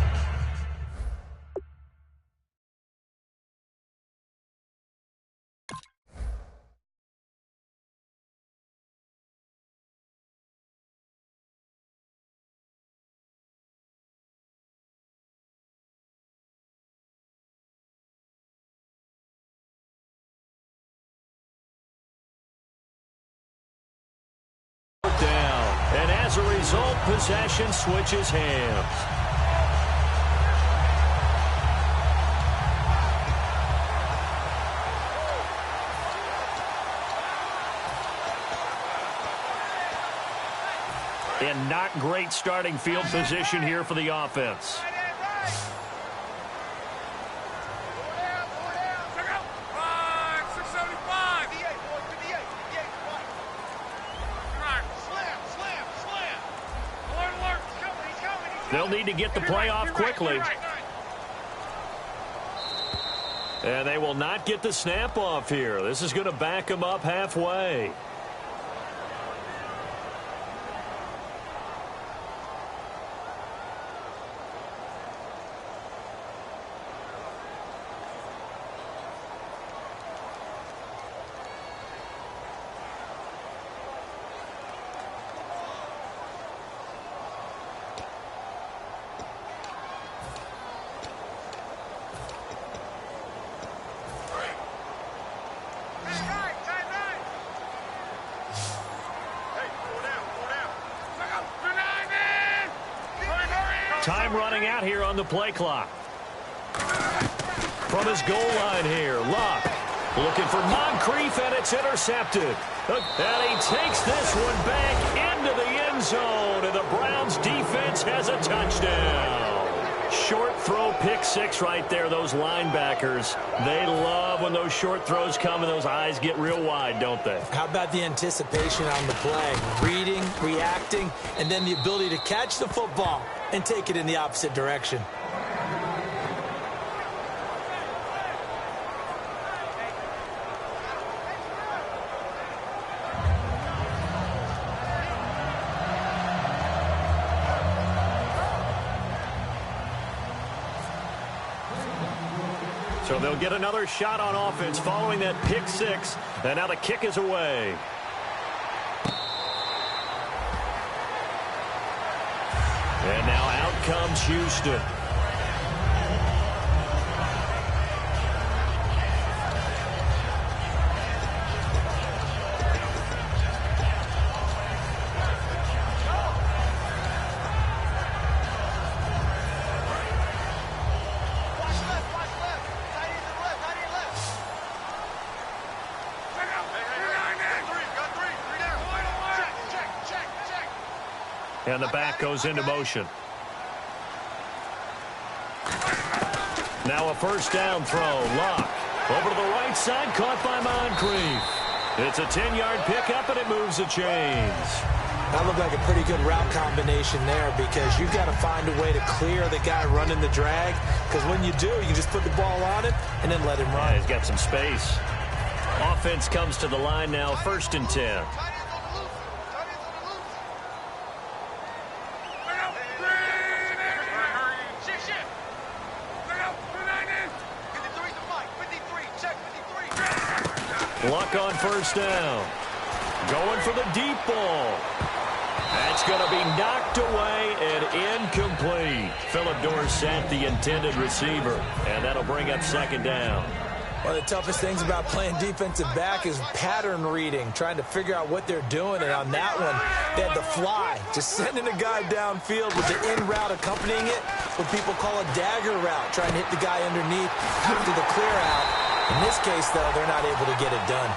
Speaker 6: And as a result, possession switches hands. And not great starting field position here for the offense. They'll need to get the play off quickly. And they will not get the snap off here. This is going to back them up halfway. Time running out here on the play clock. From his goal line here, Luck looking for Moncrief, and it's intercepted. And he takes this one back into the end zone, and the Browns defense has a touchdown. Short throw, pick 6 right there. Those linebackers, they love when those short throws come and those eyes get real wide, don't they?
Speaker 7: How about the anticipation on the play? Reading, reacting, and then the ability to catch the football and take it in the opposite direction.
Speaker 6: So they'll get another shot on offense following that pick 6. And now the kick is away. And now out comes Houston. And the back goes into motion. Now a first down throw. Lock. Over to the right side. Caught by Moncrief. It's a 10-yard pickup, and it moves the chains.
Speaker 7: That looked like a pretty good route combination there, because you've got to find a way to clear the guy running the drag. Because when you do, you can just put the ball on him and then let him run.
Speaker 6: Yeah, he's got some space. Offense comes to the line now. 1st and 10. Luck on first down. Going for the deep ball. That's going to be knocked away and incomplete. Phillip Dorsett, the intended receiver, and that'll bring up second down.
Speaker 7: One of the toughest things about playing defensive back is pattern reading, trying to figure out what they're doing. And on that one, they had the fly, just sending a guy downfield with the in route accompanying it, what people call a dagger route, trying to hit the guy underneath after the clear out. In this case, though, they're not able to get it done.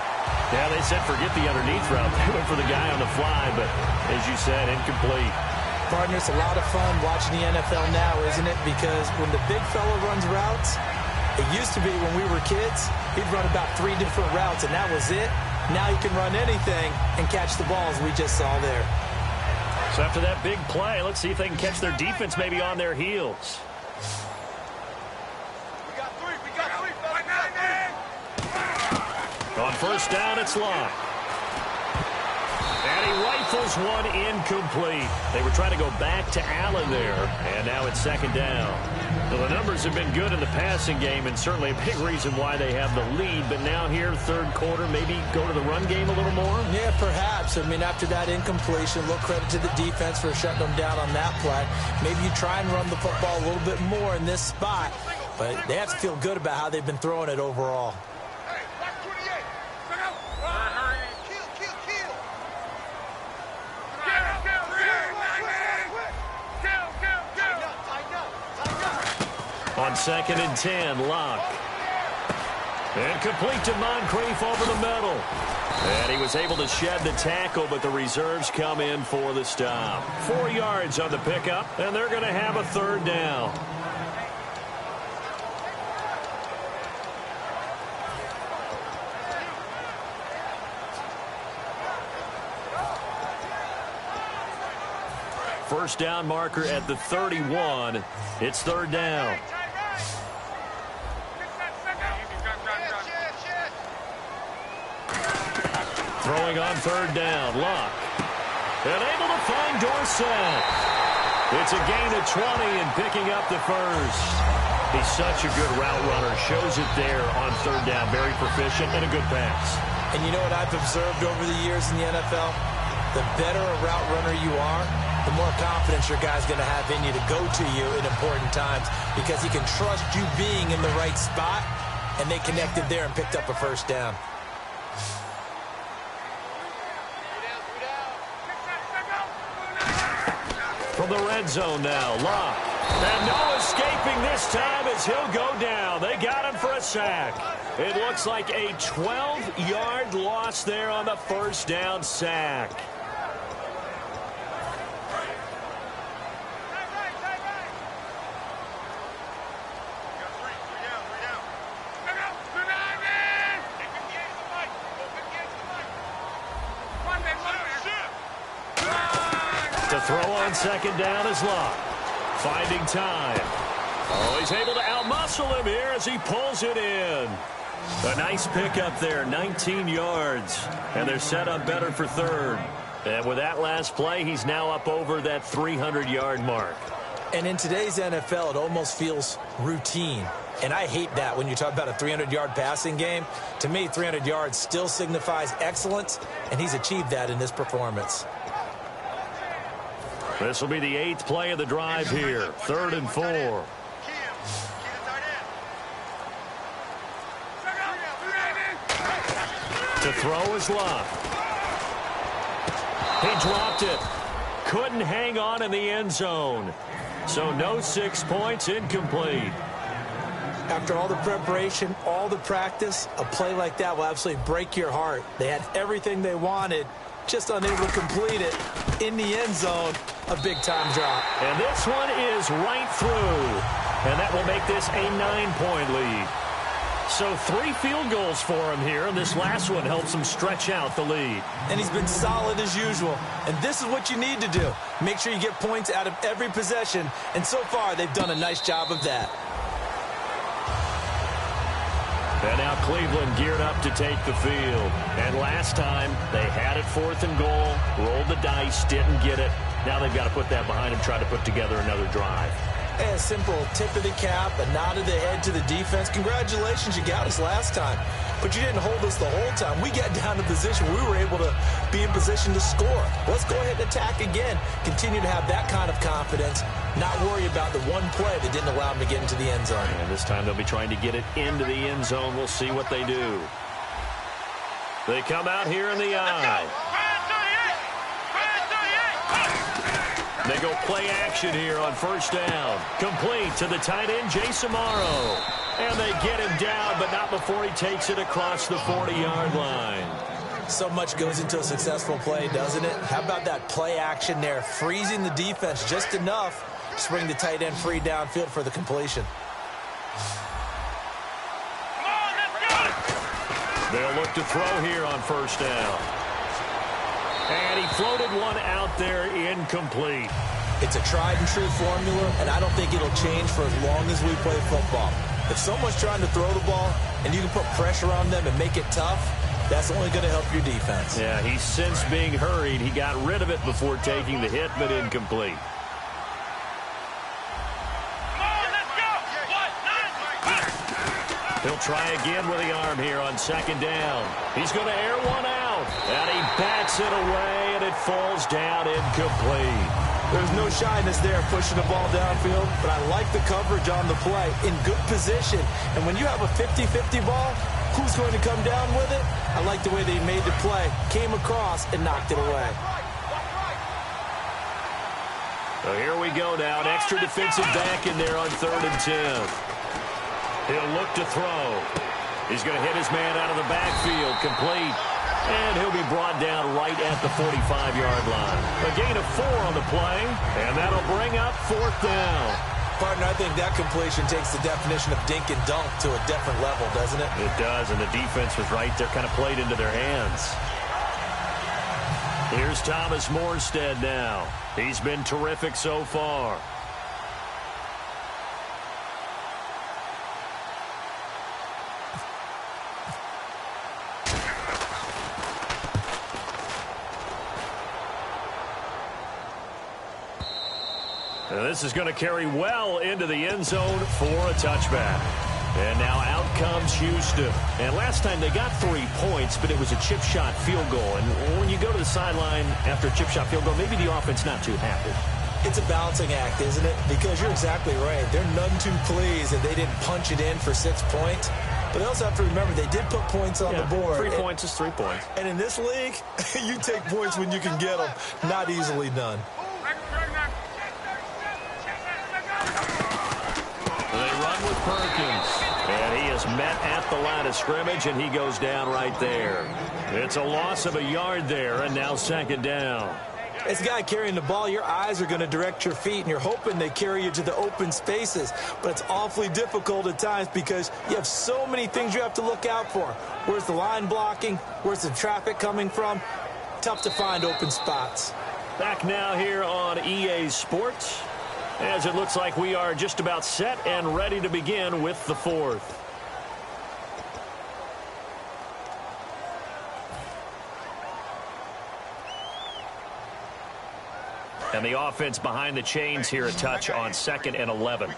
Speaker 6: Yeah, they said forget the underneath route. They went for the guy on the fly, but as you said, incomplete.
Speaker 7: Partner, it's a lot of fun watching the NFL now, isn't it? Because when the big fella runs routes, it used to be when we were kids, he'd run about 3 different routes, and that was it. Now he can run anything and catch the balls we just saw there.
Speaker 6: So after that big play, let's see if they can catch their defense maybe on their heels. On first down, it's Locke. And he rifles one incomplete. They were trying to go back to Allen there, and now it's second down. Well, the numbers have been good in the passing game, and certainly a big reason why they have the lead. But now here, third quarter, maybe go to the run game a little more?
Speaker 7: Yeah, perhaps. I mean, after that incompletion, a little credit to the defense for shutting them down on that play. Maybe you try and run the football a little bit more in this spot, but they have to feel good about how they've been throwing it overall. On 2nd and 10, Locke. And complete to Moncrief over the middle. And he was able to shed the tackle, but the reserves come in for the stop. 4 yards on the pickup, and they're going to have a third down. First down marker at the 31. It's third down. Throwing on third down, Locke. And able to find Dorsett. It's a gain of 20 and picking up the first. He's such a good route runner. Shows it there on third down. Very proficient and a good pass. And you know what I've observed over the years in the NFL? The better a route runner you are, the more confidence your guy's going to have in you to go to you in important times because he can trust you being in the right spot, and they connected there and picked up a first down.
Speaker 6: From the red zone now, Locke. And no escaping this time as he'll go down. They got him for a sack. It looks like a 12-yard loss there on the first down sack. To throw on second down is Locke. Finding time. Oh, he's able to outmuscle him here as he pulls it in. A nice pickup there, 19 yards. And they're set up better for third. And with that last play, he's now up over that 300-yard mark.
Speaker 7: And in today's NFL, it almost feels routine. And I hate that when you talk about a 300-yard passing game. To me, 300 yards still signifies excellence, and he's achieved that in this performance.
Speaker 6: This will be the 8th play of the drive here. 3rd and 4. To throw is Locke. He dropped it. Couldn't hang on in the end zone. So no 6 points, incomplete.
Speaker 7: After all the preparation, all the practice, a play like that will absolutely break your heart. They had everything they wanted, just unable to complete it. In the end zone, a big-time drop.
Speaker 6: And this one is right through. And that will make this a 9-point lead. So 3 field goals for him here, and this last one helps him stretch out the lead.
Speaker 7: And he's been solid as usual. And this is what you need to do. Make sure you get points out of every possession. And so far, they've done a nice job of that.
Speaker 6: And now Cleveland geared up to take the field. And last time, they had it 4th and goal, rolled the dice, didn't get it. Now they've got to put that behind them, try to put together another drive.
Speaker 7: And a simple tip of the cap, a nod of the head to the defense. Congratulations, you got us last time. but you didn't hold us the whole time. We got down to position. We were able to be in position to score. Let's go ahead and attack again. Continue to have that kind of confidence. Not worry about the one play that didn't allow them to get into the end zone.
Speaker 6: And this time they'll be trying to get it into the end zone. We'll see what they do. They come out here in the eye. They go play action here on first down. Complete to the tight end, Jason Morrow. And they get him down, but not before he takes it across the 40-yard line.
Speaker 7: So much goes into a successful play, doesn't it? How about that play action there? Freezing the defense just enough to bring the tight end free downfield for the completion.
Speaker 6: They'll look to throw here on first down. And he floated one out there, incomplete.
Speaker 7: It's a tried-and-true formula, and I don't think it'll change for as long as we play football. If someone's trying to throw the ball and you can put pressure on them and make it tough, that's only going to help your defense.
Speaker 6: Yeah, he's since being hurried. He got rid of it before taking the hit, but incomplete. He'll try again with the arm here on second down. He's going to air one out. And he backs it away, and it falls down incomplete.
Speaker 7: There's no shyness there pushing the ball downfield, but I like the coverage on the play. In good position. And when you have a 50-50 ball, who's going to come down with it? I like the way they made the play. Came across and knocked it away.
Speaker 6: So here we go now. An extra defensive back in there on 3rd and 10. He'll look to throw. He's going to hit his man out of the backfield. Complete. And he'll be brought down right at the 45-yard line. A gain of 4 on the play. And that'll bring up 4th down.
Speaker 7: Partner, I think that completion takes the definition of dink and dunk to a different level, doesn't it?
Speaker 6: It does, and the defense was right there, kind of played into their hands. Here's Thomas Morstead now. He's been terrific so far. And this is going to carry well into the end zone for a touchback. And now out comes Houston. And last time they got 3 points, but it was a chip shot field goal. And when you go to the sideline after a chip shot field goal, maybe the offense not too happy.
Speaker 7: It's a balancing act, isn't it? Because you're exactly right. They're none too pleased that they didn't punch it in for 6 points. But they also have to remember they did put points on the board.
Speaker 6: 3 points is 3 points.
Speaker 7: And in this league, you take points when you can get them. Not easily done.
Speaker 6: Perkins. And he is met at the line of scrimmage, and he goes down right there. It's a loss of a yard there, and now 2nd down.
Speaker 7: As a guy carrying the ball, your eyes are going to direct your feet, and you're hoping they carry you to the open spaces. But it's awfully difficult at times because you have so many things you have to look out for. Where's the line blocking? Where's the traffic coming from? Tough to find open spots.
Speaker 6: Back now here on EA Sports, as it looks like we are just about set and ready to begin with the 4th. And the offense behind the chains here a touch on 2nd and 11.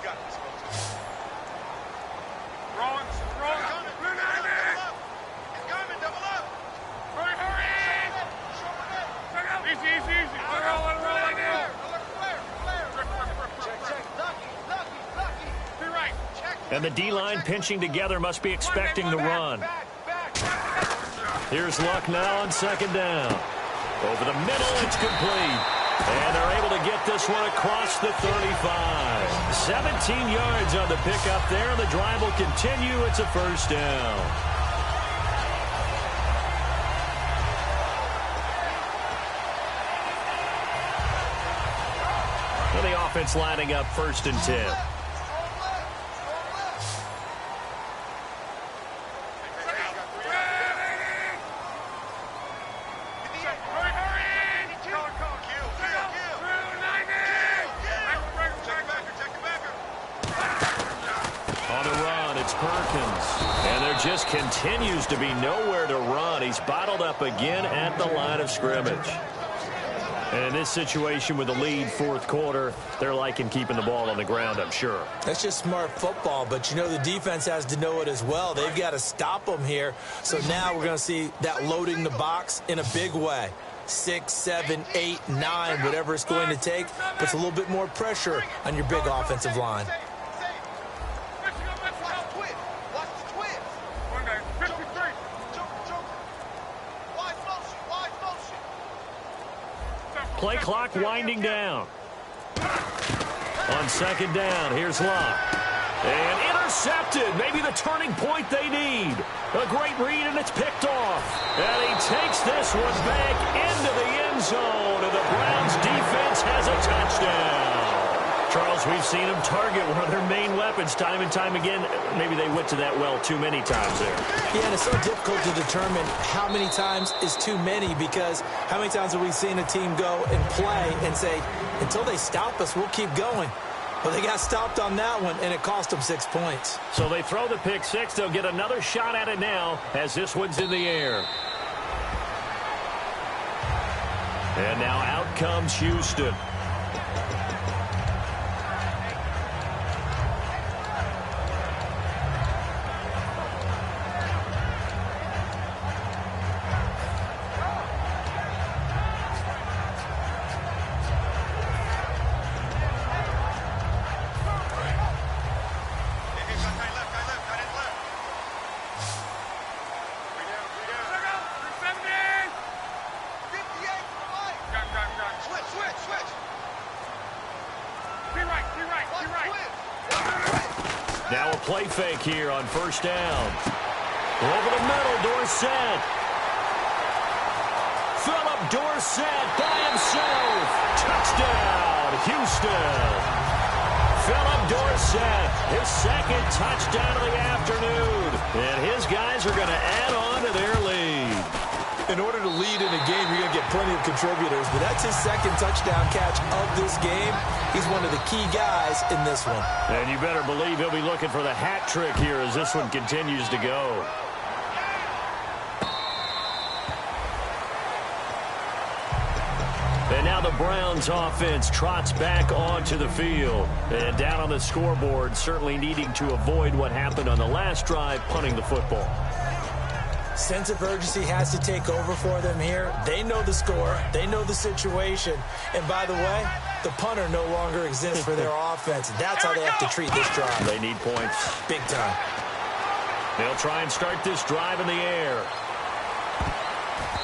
Speaker 6: And the D-line pinching together, must be expecting the run. Here's Luck now on 2nd down. Over the middle, it's complete. And they're able to get this one across the 35. 17 yards on the pickup there. The drive will continue. It's a 1st down. And the offense lining up 1st and 10. Just continues to be nowhere to run. He's bottled up again at the line of scrimmage. And in this situation with the lead fourth quarter, they're liking keeping the ball on the ground, I'm sure.
Speaker 7: That's just smart football, but you know the defense has to know it as well. They've got to stop them here. So now we're going to see that loading the box in a big way. 6, 7, 8, 9, whatever it's going to take, puts a little bit more pressure on your big offensive line.
Speaker 6: Play clock winding down. On second down, here's Locke. And intercepted. Maybe the turning point they need. A great read, and it's picked off. And he takes this one back into the end zone. And the Browns defense has a touchdown. Charles, we've seen them target one of their main weapons time and time again. Maybe they went to that well too many times there.
Speaker 7: Yeah, and it's so difficult to determine how many times is too many, because how many times have we seen a team go and play and say, until they stop us, we'll keep going. Well, they got stopped on that one, and it cost them 6 points.
Speaker 6: So they throw the pick six. They'll get another shot at it now as this one's in the air. And now out comes Houston. Now a play fake here on first down. Over the middle, Dorsett. Philip Dorsett by himself. Touchdown, Houston. Philip Dorsett, his second touchdown of the afternoon. And his guys are going to add on to their lead.
Speaker 7: In order to lead in a game, you're going to get plenty of contributors, but that's his second touchdown catch of this game. He's one of the key guys in this one.
Speaker 6: And you better believe he'll be looking for the hat trick here as this one continues to go. And now the Browns offense trots back onto the field. And down on the scoreboard, certainly needing to avoid what happened on the last drive, punting the football.
Speaker 7: Sense of urgency has to take over for them here. They know the score. They know the situation. And by the way, the punter no longer exists for their offense. That's how they have to treat this drive.
Speaker 6: They need points.
Speaker 7: Big time.
Speaker 6: They'll try and start this drive in the air.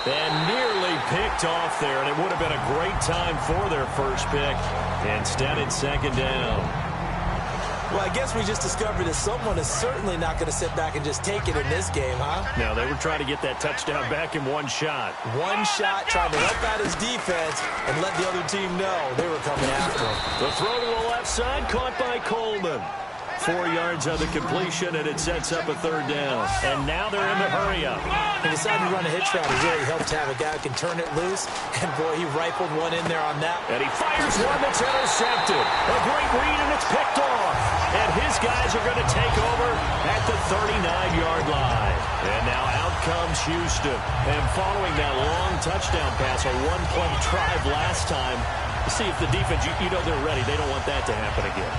Speaker 6: And nearly picked off there, and it would have been a great time for their first pick. Instead, it's second down.
Speaker 7: Well, I guess we just discovered that someone is certainly not going to sit back and just take it in this game, huh?
Speaker 6: No, they were trying to get that touchdown back in one shot.
Speaker 7: One shot, trying to help out his defense and let the other team know they were coming after him.
Speaker 6: The throw to the left side, caught by Coleman. 4 yards of the completion, and it sets up a third down. And now they're in the hurry-up.
Speaker 7: He decided to run a hitch route. It really helped to have a guy who can turn it loose. And, boy, he rifled one in there on that.
Speaker 6: And he fires one that's intercepted. A great read, and it's picked off. And his guys are going to take over at the 39-yard line. And now out comes Houston. And following that long touchdown pass, a one-play drive last time, see if the defense, you know they're ready. They don't want that to happen again.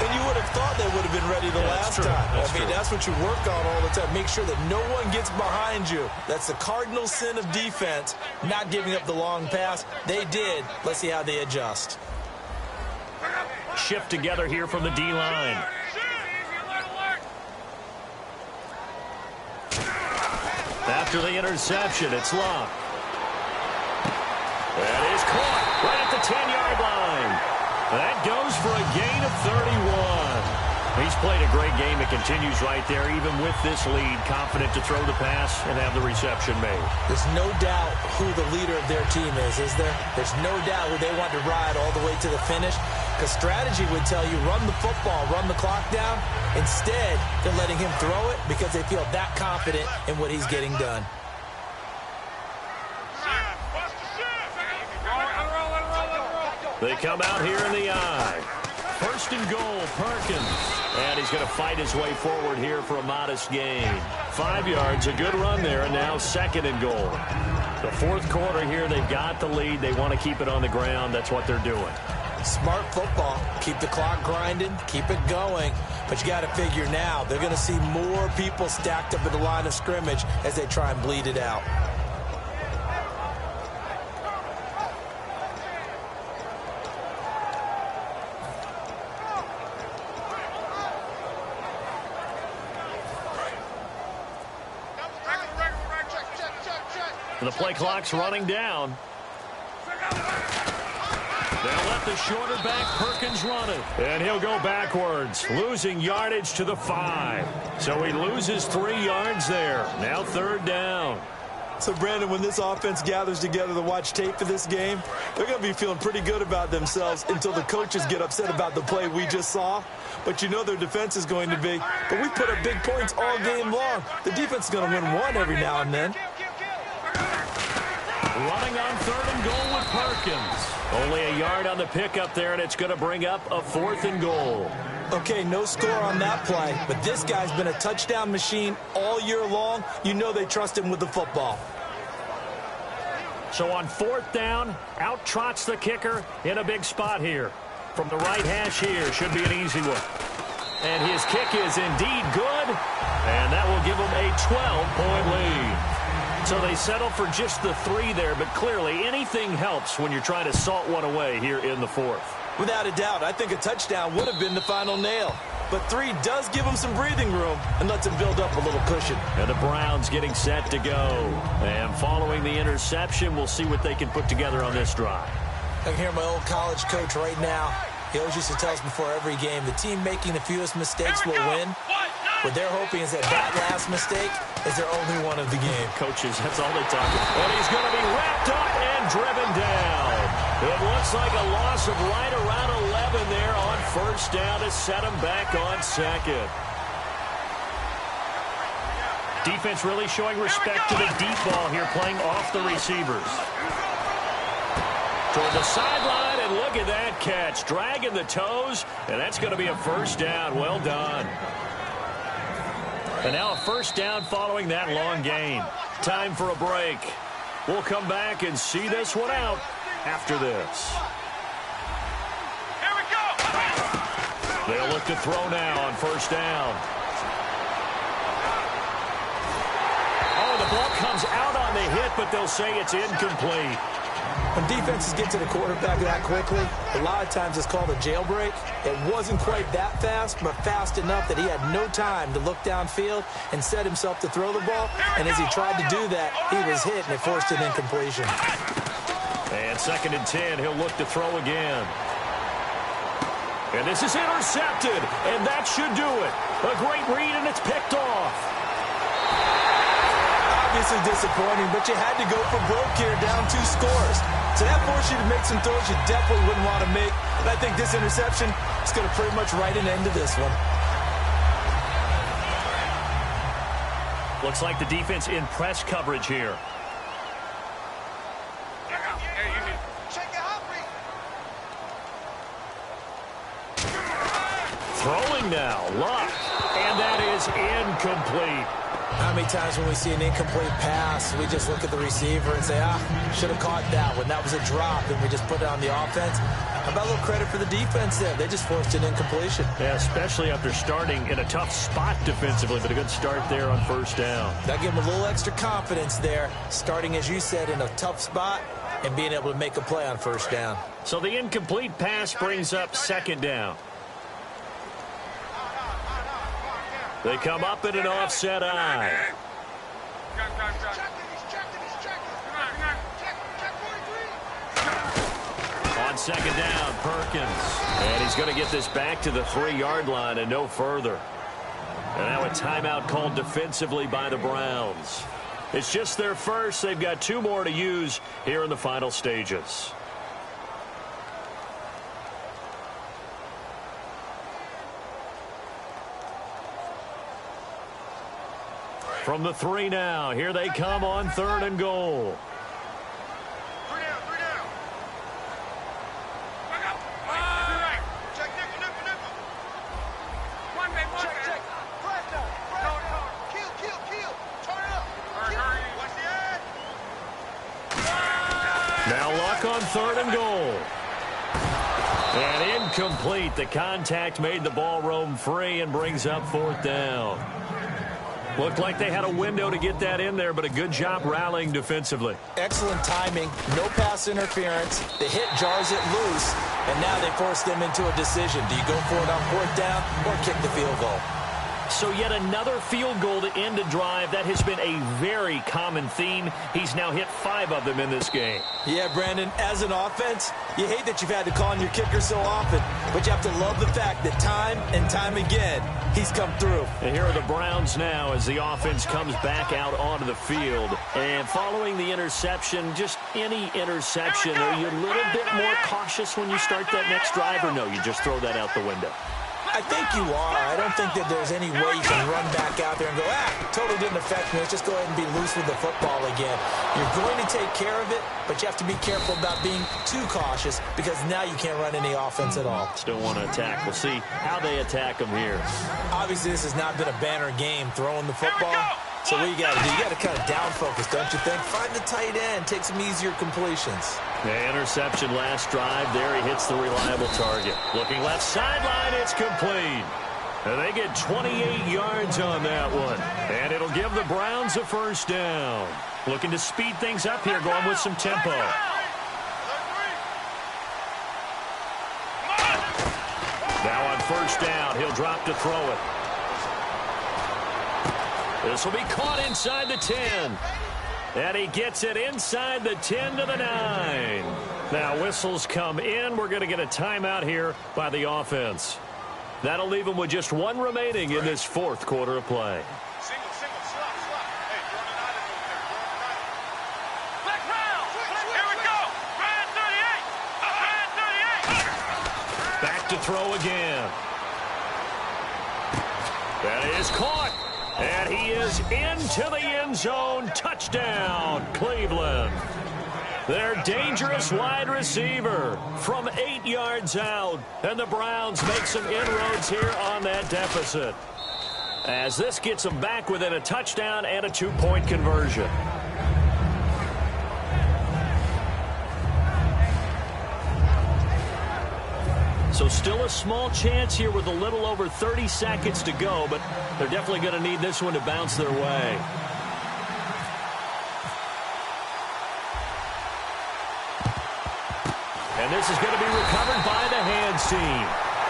Speaker 7: And you would have thought they would have been ready the last time. That's what you work on all the time. Make sure that no one gets behind you. That's the cardinal sin of defense, not giving up the long pass. They did. Let's see how they adjust.
Speaker 6: Shift together here from the D-line. After the interception, it's Locke. That is caught right at the 10-yard line. That goes for a gain of 31. He's played a great game. It continues right there, even with this lead, confident to throw the pass and have the reception made.
Speaker 7: There's no doubt who the leader of their team is there? There's no doubt who they want to ride all the way to the finish, because strategy would tell you run the football, run the clock down. Instead, they're letting him throw it because they feel that confident in what he's getting done.
Speaker 6: They come out here in the eye. First and goal, Perkins. And he's going to fight his way forward here for a modest gain. 5 yards, a good run there, and now second and goal. The fourth quarter here, they've got the lead. They want to keep it on the ground. That's what they're doing.
Speaker 7: Smart football. Keep the clock grinding. Keep it going. But you got to figure now, they're going to see more people stacked up at the line of scrimmage as they try and bleed it out.
Speaker 6: The play clock's running down. They'll let the shorter back Perkins run it. And he'll go backwards, losing yardage to the 5. So he loses 3 yards there. Now 3rd down.
Speaker 7: So, Brandon, when this offense gathers together to watch tape for this game, they're going to be feeling pretty good about themselves until the coaches get upset about the play we just saw. But you know their defense is going to be. But we put up big points all game long. The defense is going to win one every now and then.
Speaker 6: Running on 3rd and goal with Perkins. Only a yard on the pickup there, and it's going to bring up a 4th and goal.
Speaker 7: Okay, no score on that play, but this guy's been a touchdown machine all year long. You know they trust him with the football.
Speaker 6: So on 4th down, out trots the kicker in a big spot here. From the right hash here, should be an easy one. And his kick is indeed good, and that will give him a 12-point lead. So they settle for just the 3 there, but clearly anything helps when you're trying to salt one away here in the 4th.
Speaker 7: Without a doubt, I think a touchdown would have been the final nail. But 3 does give them some breathing room and lets them build up a little cushion.
Speaker 6: And the Browns getting set to go. And following the interception, we'll see what they can put together on this drive.
Speaker 7: I can hear my old college coach right now. He always used to tell us before every game, the team making the fewest mistakes will win. What they're hoping is that last mistake is their only one of the game.
Speaker 6: Coaches, that's all they talk about. And he's going to be wrapped up and driven down. It looks like a loss of right around 11 there on 1st down to set him back on 2nd. Defense really showing respect to the deep ball here, playing off the receivers. Toward the sideline, and look at that catch. Dragging the toes, and that's going to be a 1st down. Well done. And now a 1st down following that long gain. Time for a break. We'll come back and see this one out after this.
Speaker 8: Here we go.
Speaker 6: They'll look to throw now on 1st down. Oh, the ball comes out on the hit, but they'll say it's incomplete.
Speaker 7: When defenses get to the quarterback that quickly, a lot of times it's called a jailbreak. It wasn't quite that fast, but fast enough that he had no time to look downfield and set himself to throw the ball. And as he tried to do that, he was hit, and it forced an incompletion.
Speaker 6: And 2nd and 10, he'll look to throw again. And this is intercepted, and that should do it. A great read, and it's picked off.
Speaker 7: Obviously disappointing, but you had to go for broke here, down 2 scores. So that forced you to make some throws you definitely wouldn't want to make. But I think this interception is going to pretty much write an end to this one.
Speaker 6: Looks like the defense in press coverage here. Throwing now, Luck, and that is incomplete.
Speaker 7: How many times when we see an incomplete pass, we just look at the receiver and say, should have caught that one. That was a drop, and we just put it on the offense. How about a little credit for the defense there? They just forced an incompletion.
Speaker 6: Yeah, especially after starting in a tough spot defensively, but a good start there on 1st down.
Speaker 7: That gave them a little extra confidence there, starting, as you said, in a tough spot and being able to make a play on 1st down.
Speaker 6: So the incomplete pass brings up 2nd down. They come up in an offset eye. On 2nd down, Perkins. And he's going to get this back to the 3-yard line and no further. And now a timeout called defensively by the Browns. It's just their first. They've got 2 more to use here in the final stages. From the 3 now, here they come on 3rd and goal. Now Luck on 3rd and goal. And incomplete. The contact made the ball roam free and brings up 4th down. Looked like they had a window to get that in there, but a good job rallying defensively.
Speaker 7: Excellent timing. No pass interference. The hit jars it loose, and now they force them into a decision. Do you go for it on 4th down or kick the field goal?
Speaker 6: So yet another field goal to end a drive. That has been a very common theme. He's now hit 5 of them in this game.
Speaker 7: Yeah, Brandon, as an offense, you hate that you've had to call on your kicker so often, but you have to love the fact that time and time again, he's come through.
Speaker 6: And here are the Browns now as the offense comes back out onto the field. And following the interception, just any interception, are you a little bit more cautious when you start that next drive, or no, you just throw that out the window?
Speaker 7: I think you are. I don't think that there's any way you can run back out there and go, totally didn't affect me. Let's just go ahead and be loose with the football again. You're going to take care of it, but you have to be careful about being too cautious because now you can't run any offense at all.
Speaker 6: Still want to attack. We'll see how they attack them here.
Speaker 7: Obviously, this has not been a banner game throwing the football. So what you got to do, you got to kind of down focus, don't you think? Find the tight end, take some easier completions.
Speaker 6: The interception last drive. There he hits the reliable target. Looking left sideline, it's complete. And they get 28 yards on that one. And it'll give the Browns a 1st down. Looking to speed things up here, going with some tempo. Now on 1st down, he'll drop to throw it. This will be caught inside the 10. And he gets it inside the 10 to the 9. Now whistles come in. We're going to get a timeout here by the offense. That'll leave him with just 1 remaining in this 4th quarter of play.
Speaker 8: Single, slot. Hey, run an item over there. Black round. Here we go. Brand 38.
Speaker 6: Back to throw again. That is caught. And he is into the end zone. Touchdown, Cleveland. Their dangerous wide receiver from 8 yards out. And the Browns make some inroads here on that deficit, as this gets them back within a touchdown and a 2-point conversion. So still a small chance here with a little over 30 seconds to go, but they're definitely going to need this one to bounce their way. And this is going to be recovered by the hands team.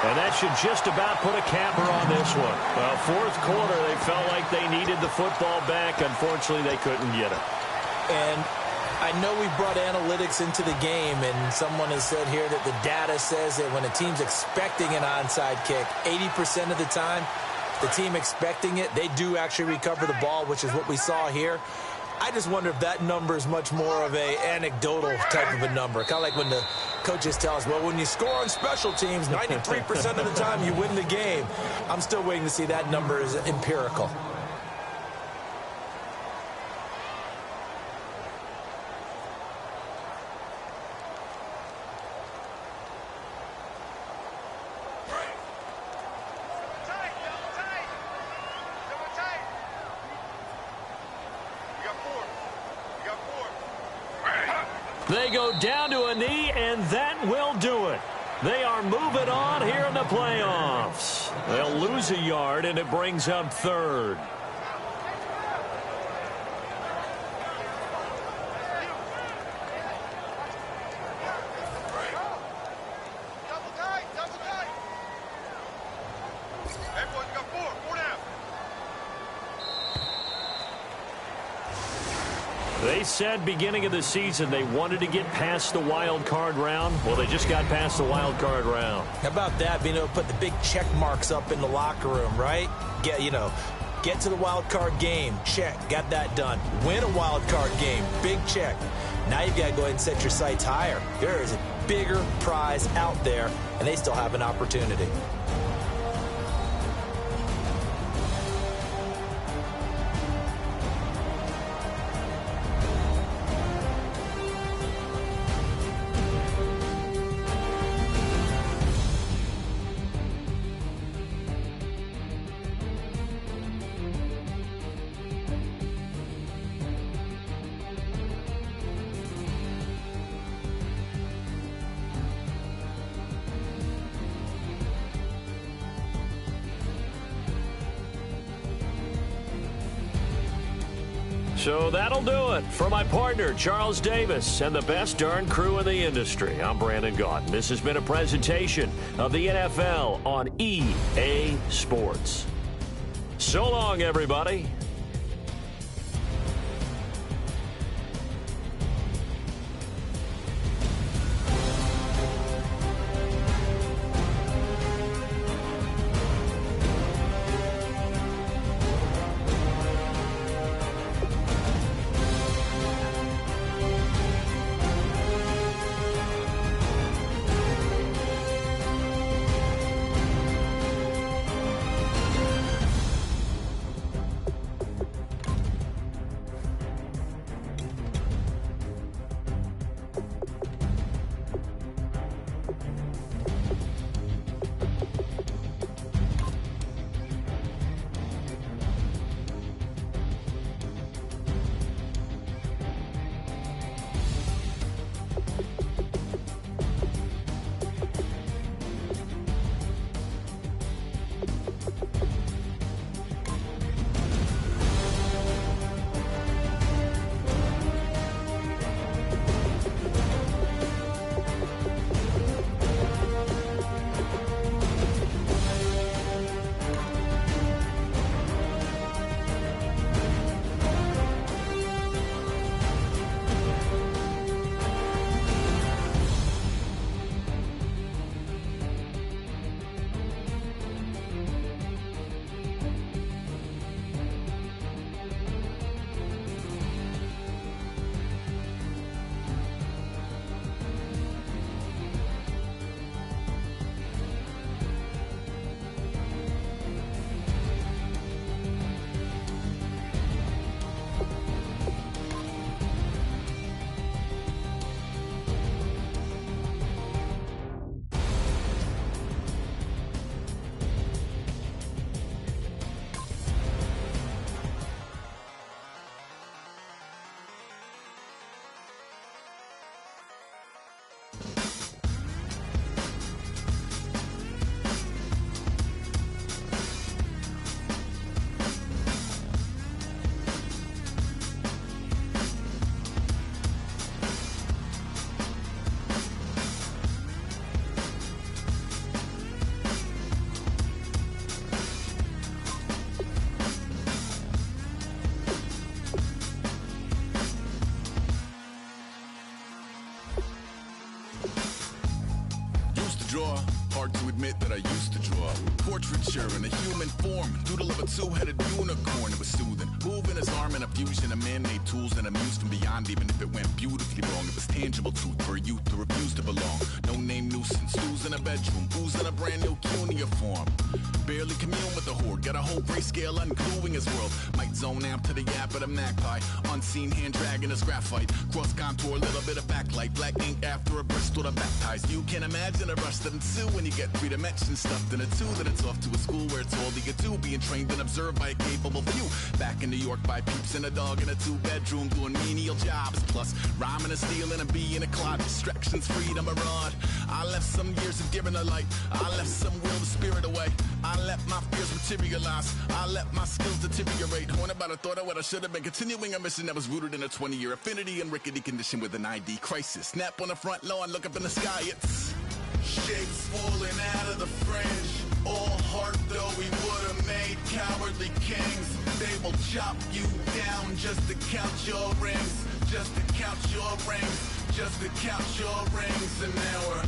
Speaker 6: And that should just about put a capper on this one. Well, 4th quarter, they felt like they needed the football back. Unfortunately, they couldn't get it.
Speaker 7: And I know we brought analytics into the game, and someone has said here that the data says that when a team's expecting an onside kick, 80% of the time, the team expecting it, they do actually recover the ball, which is what we saw here. I just wonder if that number is much more of a anecdotal type of a number. Kind of like when the coaches tell us, well, when you score on special teams, 93% of the time you win the game. I'm still waiting to see that number is empirical.
Speaker 6: They go down to a knee, and that will do it. They are moving on here in the playoffs. They'll lose a yard, and it brings up 3rd. They said beginning of the season they wanted to get past the wild card round. Well, they just got past the wild card round.
Speaker 7: How about that, being able to put the big check marks up in the locker room, right? Get to the wild card game, check, got that done. Win a wild card game, big check. Now you've got to go ahead and set your sights higher. There is a bigger prize out there, and they still have an opportunity.
Speaker 6: So that'll do it. For my partner, Charles Davis, and the best darn crew in the industry, I'm Brandon Gaudin. This has been a presentation of the NFL on EA Sports. So long, everybody.
Speaker 9: Draw. Hard to admit that I used to draw. Portraiture in a human form. Doodle of a two-headed unicorn. It was soothing. Moving his arm in a fusion of man-made tools and amused from beyond. Even if it went beautifully wrong, it was tangible truth for a youth who refused to belong. No name nuisance. Who's in a bedroom? Who's in a brand new cuneiform? Barely commune with the horde. Got a whole grayscale ungluing his world. Might zone amp to the yap of the magpie. Unseen hand dragging his graphite. Cross contour, little bit of backlight. Black ink after a Bristol to baptize. You can imagine a rush that ensue when you get three dimensions stuffed in a two. Then it's off to a school where it's all you get to. Being trained and observed by a capable few. Back in New York by peeps and a dog in a two-bedroom doing menial jobs. Plus rhyming and stealing and being a clod. Distractions, freedom, a rod. I left some years of giving a light. I left some will the spirit away. I let my fears materialize. I let my skills deteriorate. Horn about a thought of what I should have been. Continuing a mission that was rooted in a 20-year affinity and rickety condition with an ID crisis. Snap on the front lawn, look up in the sky, it's shapes falling out of the fringe. All heart though we would have made cowardly kings. They will chop you down just to count your rings. Just to count your rings. Just to count your rings. And now we're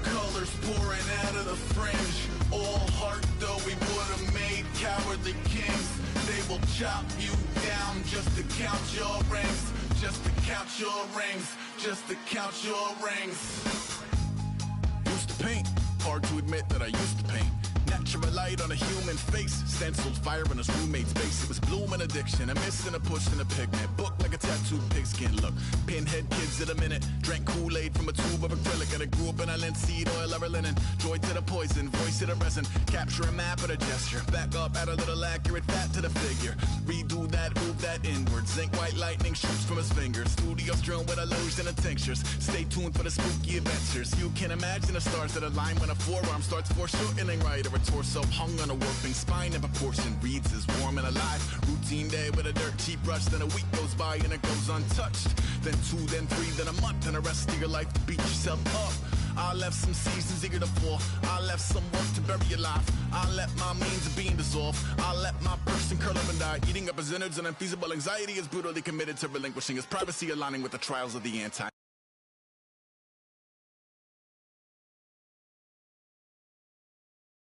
Speaker 9: colors pouring out of the fringe. All heart though we would have made cowardly kings. They will chop you down just to count your rings. Just to count your rings. Just to count your rings. Used to paint. Hard to admit that I used to paint. Natural light on a human face. Stenciled fire in his roommate's face. It was bloom and addiction. A miss and a push and a pigment. Book like a tattooed pigskin look. Pinhead kids at a minute. Drank Kool-Aid from a tube of acrylic. And I grew up in a linseed oil or a linen. Joy to the poison. Voice to the resin. Capture a map of a gesture. Back up, add a little accurate fat to the figure. Redo that, move that inward. Zinc white lightning shoots from his fingers. Studio strewn with illusion and tinctures. Stay tuned for the spooky adventures. You can imagine the stars that align when a forearm starts foreshortening right. or a torso hung on a warping spine in proportion. Reads as warm and alive. Routine day with a dirt cheap brush. Then a week goes by and it goes untouched. Then 2, then 3, then a month, and the rest of your life to beat yourself up. I left some seasons eager to fall. I left some work to bury alive. I let my means of being dissolved. I let my person curl up and die. Eating up his innards and unfeasible anxiety is brutally committed to relinquishing his privacy, aligning with the trials of the anti.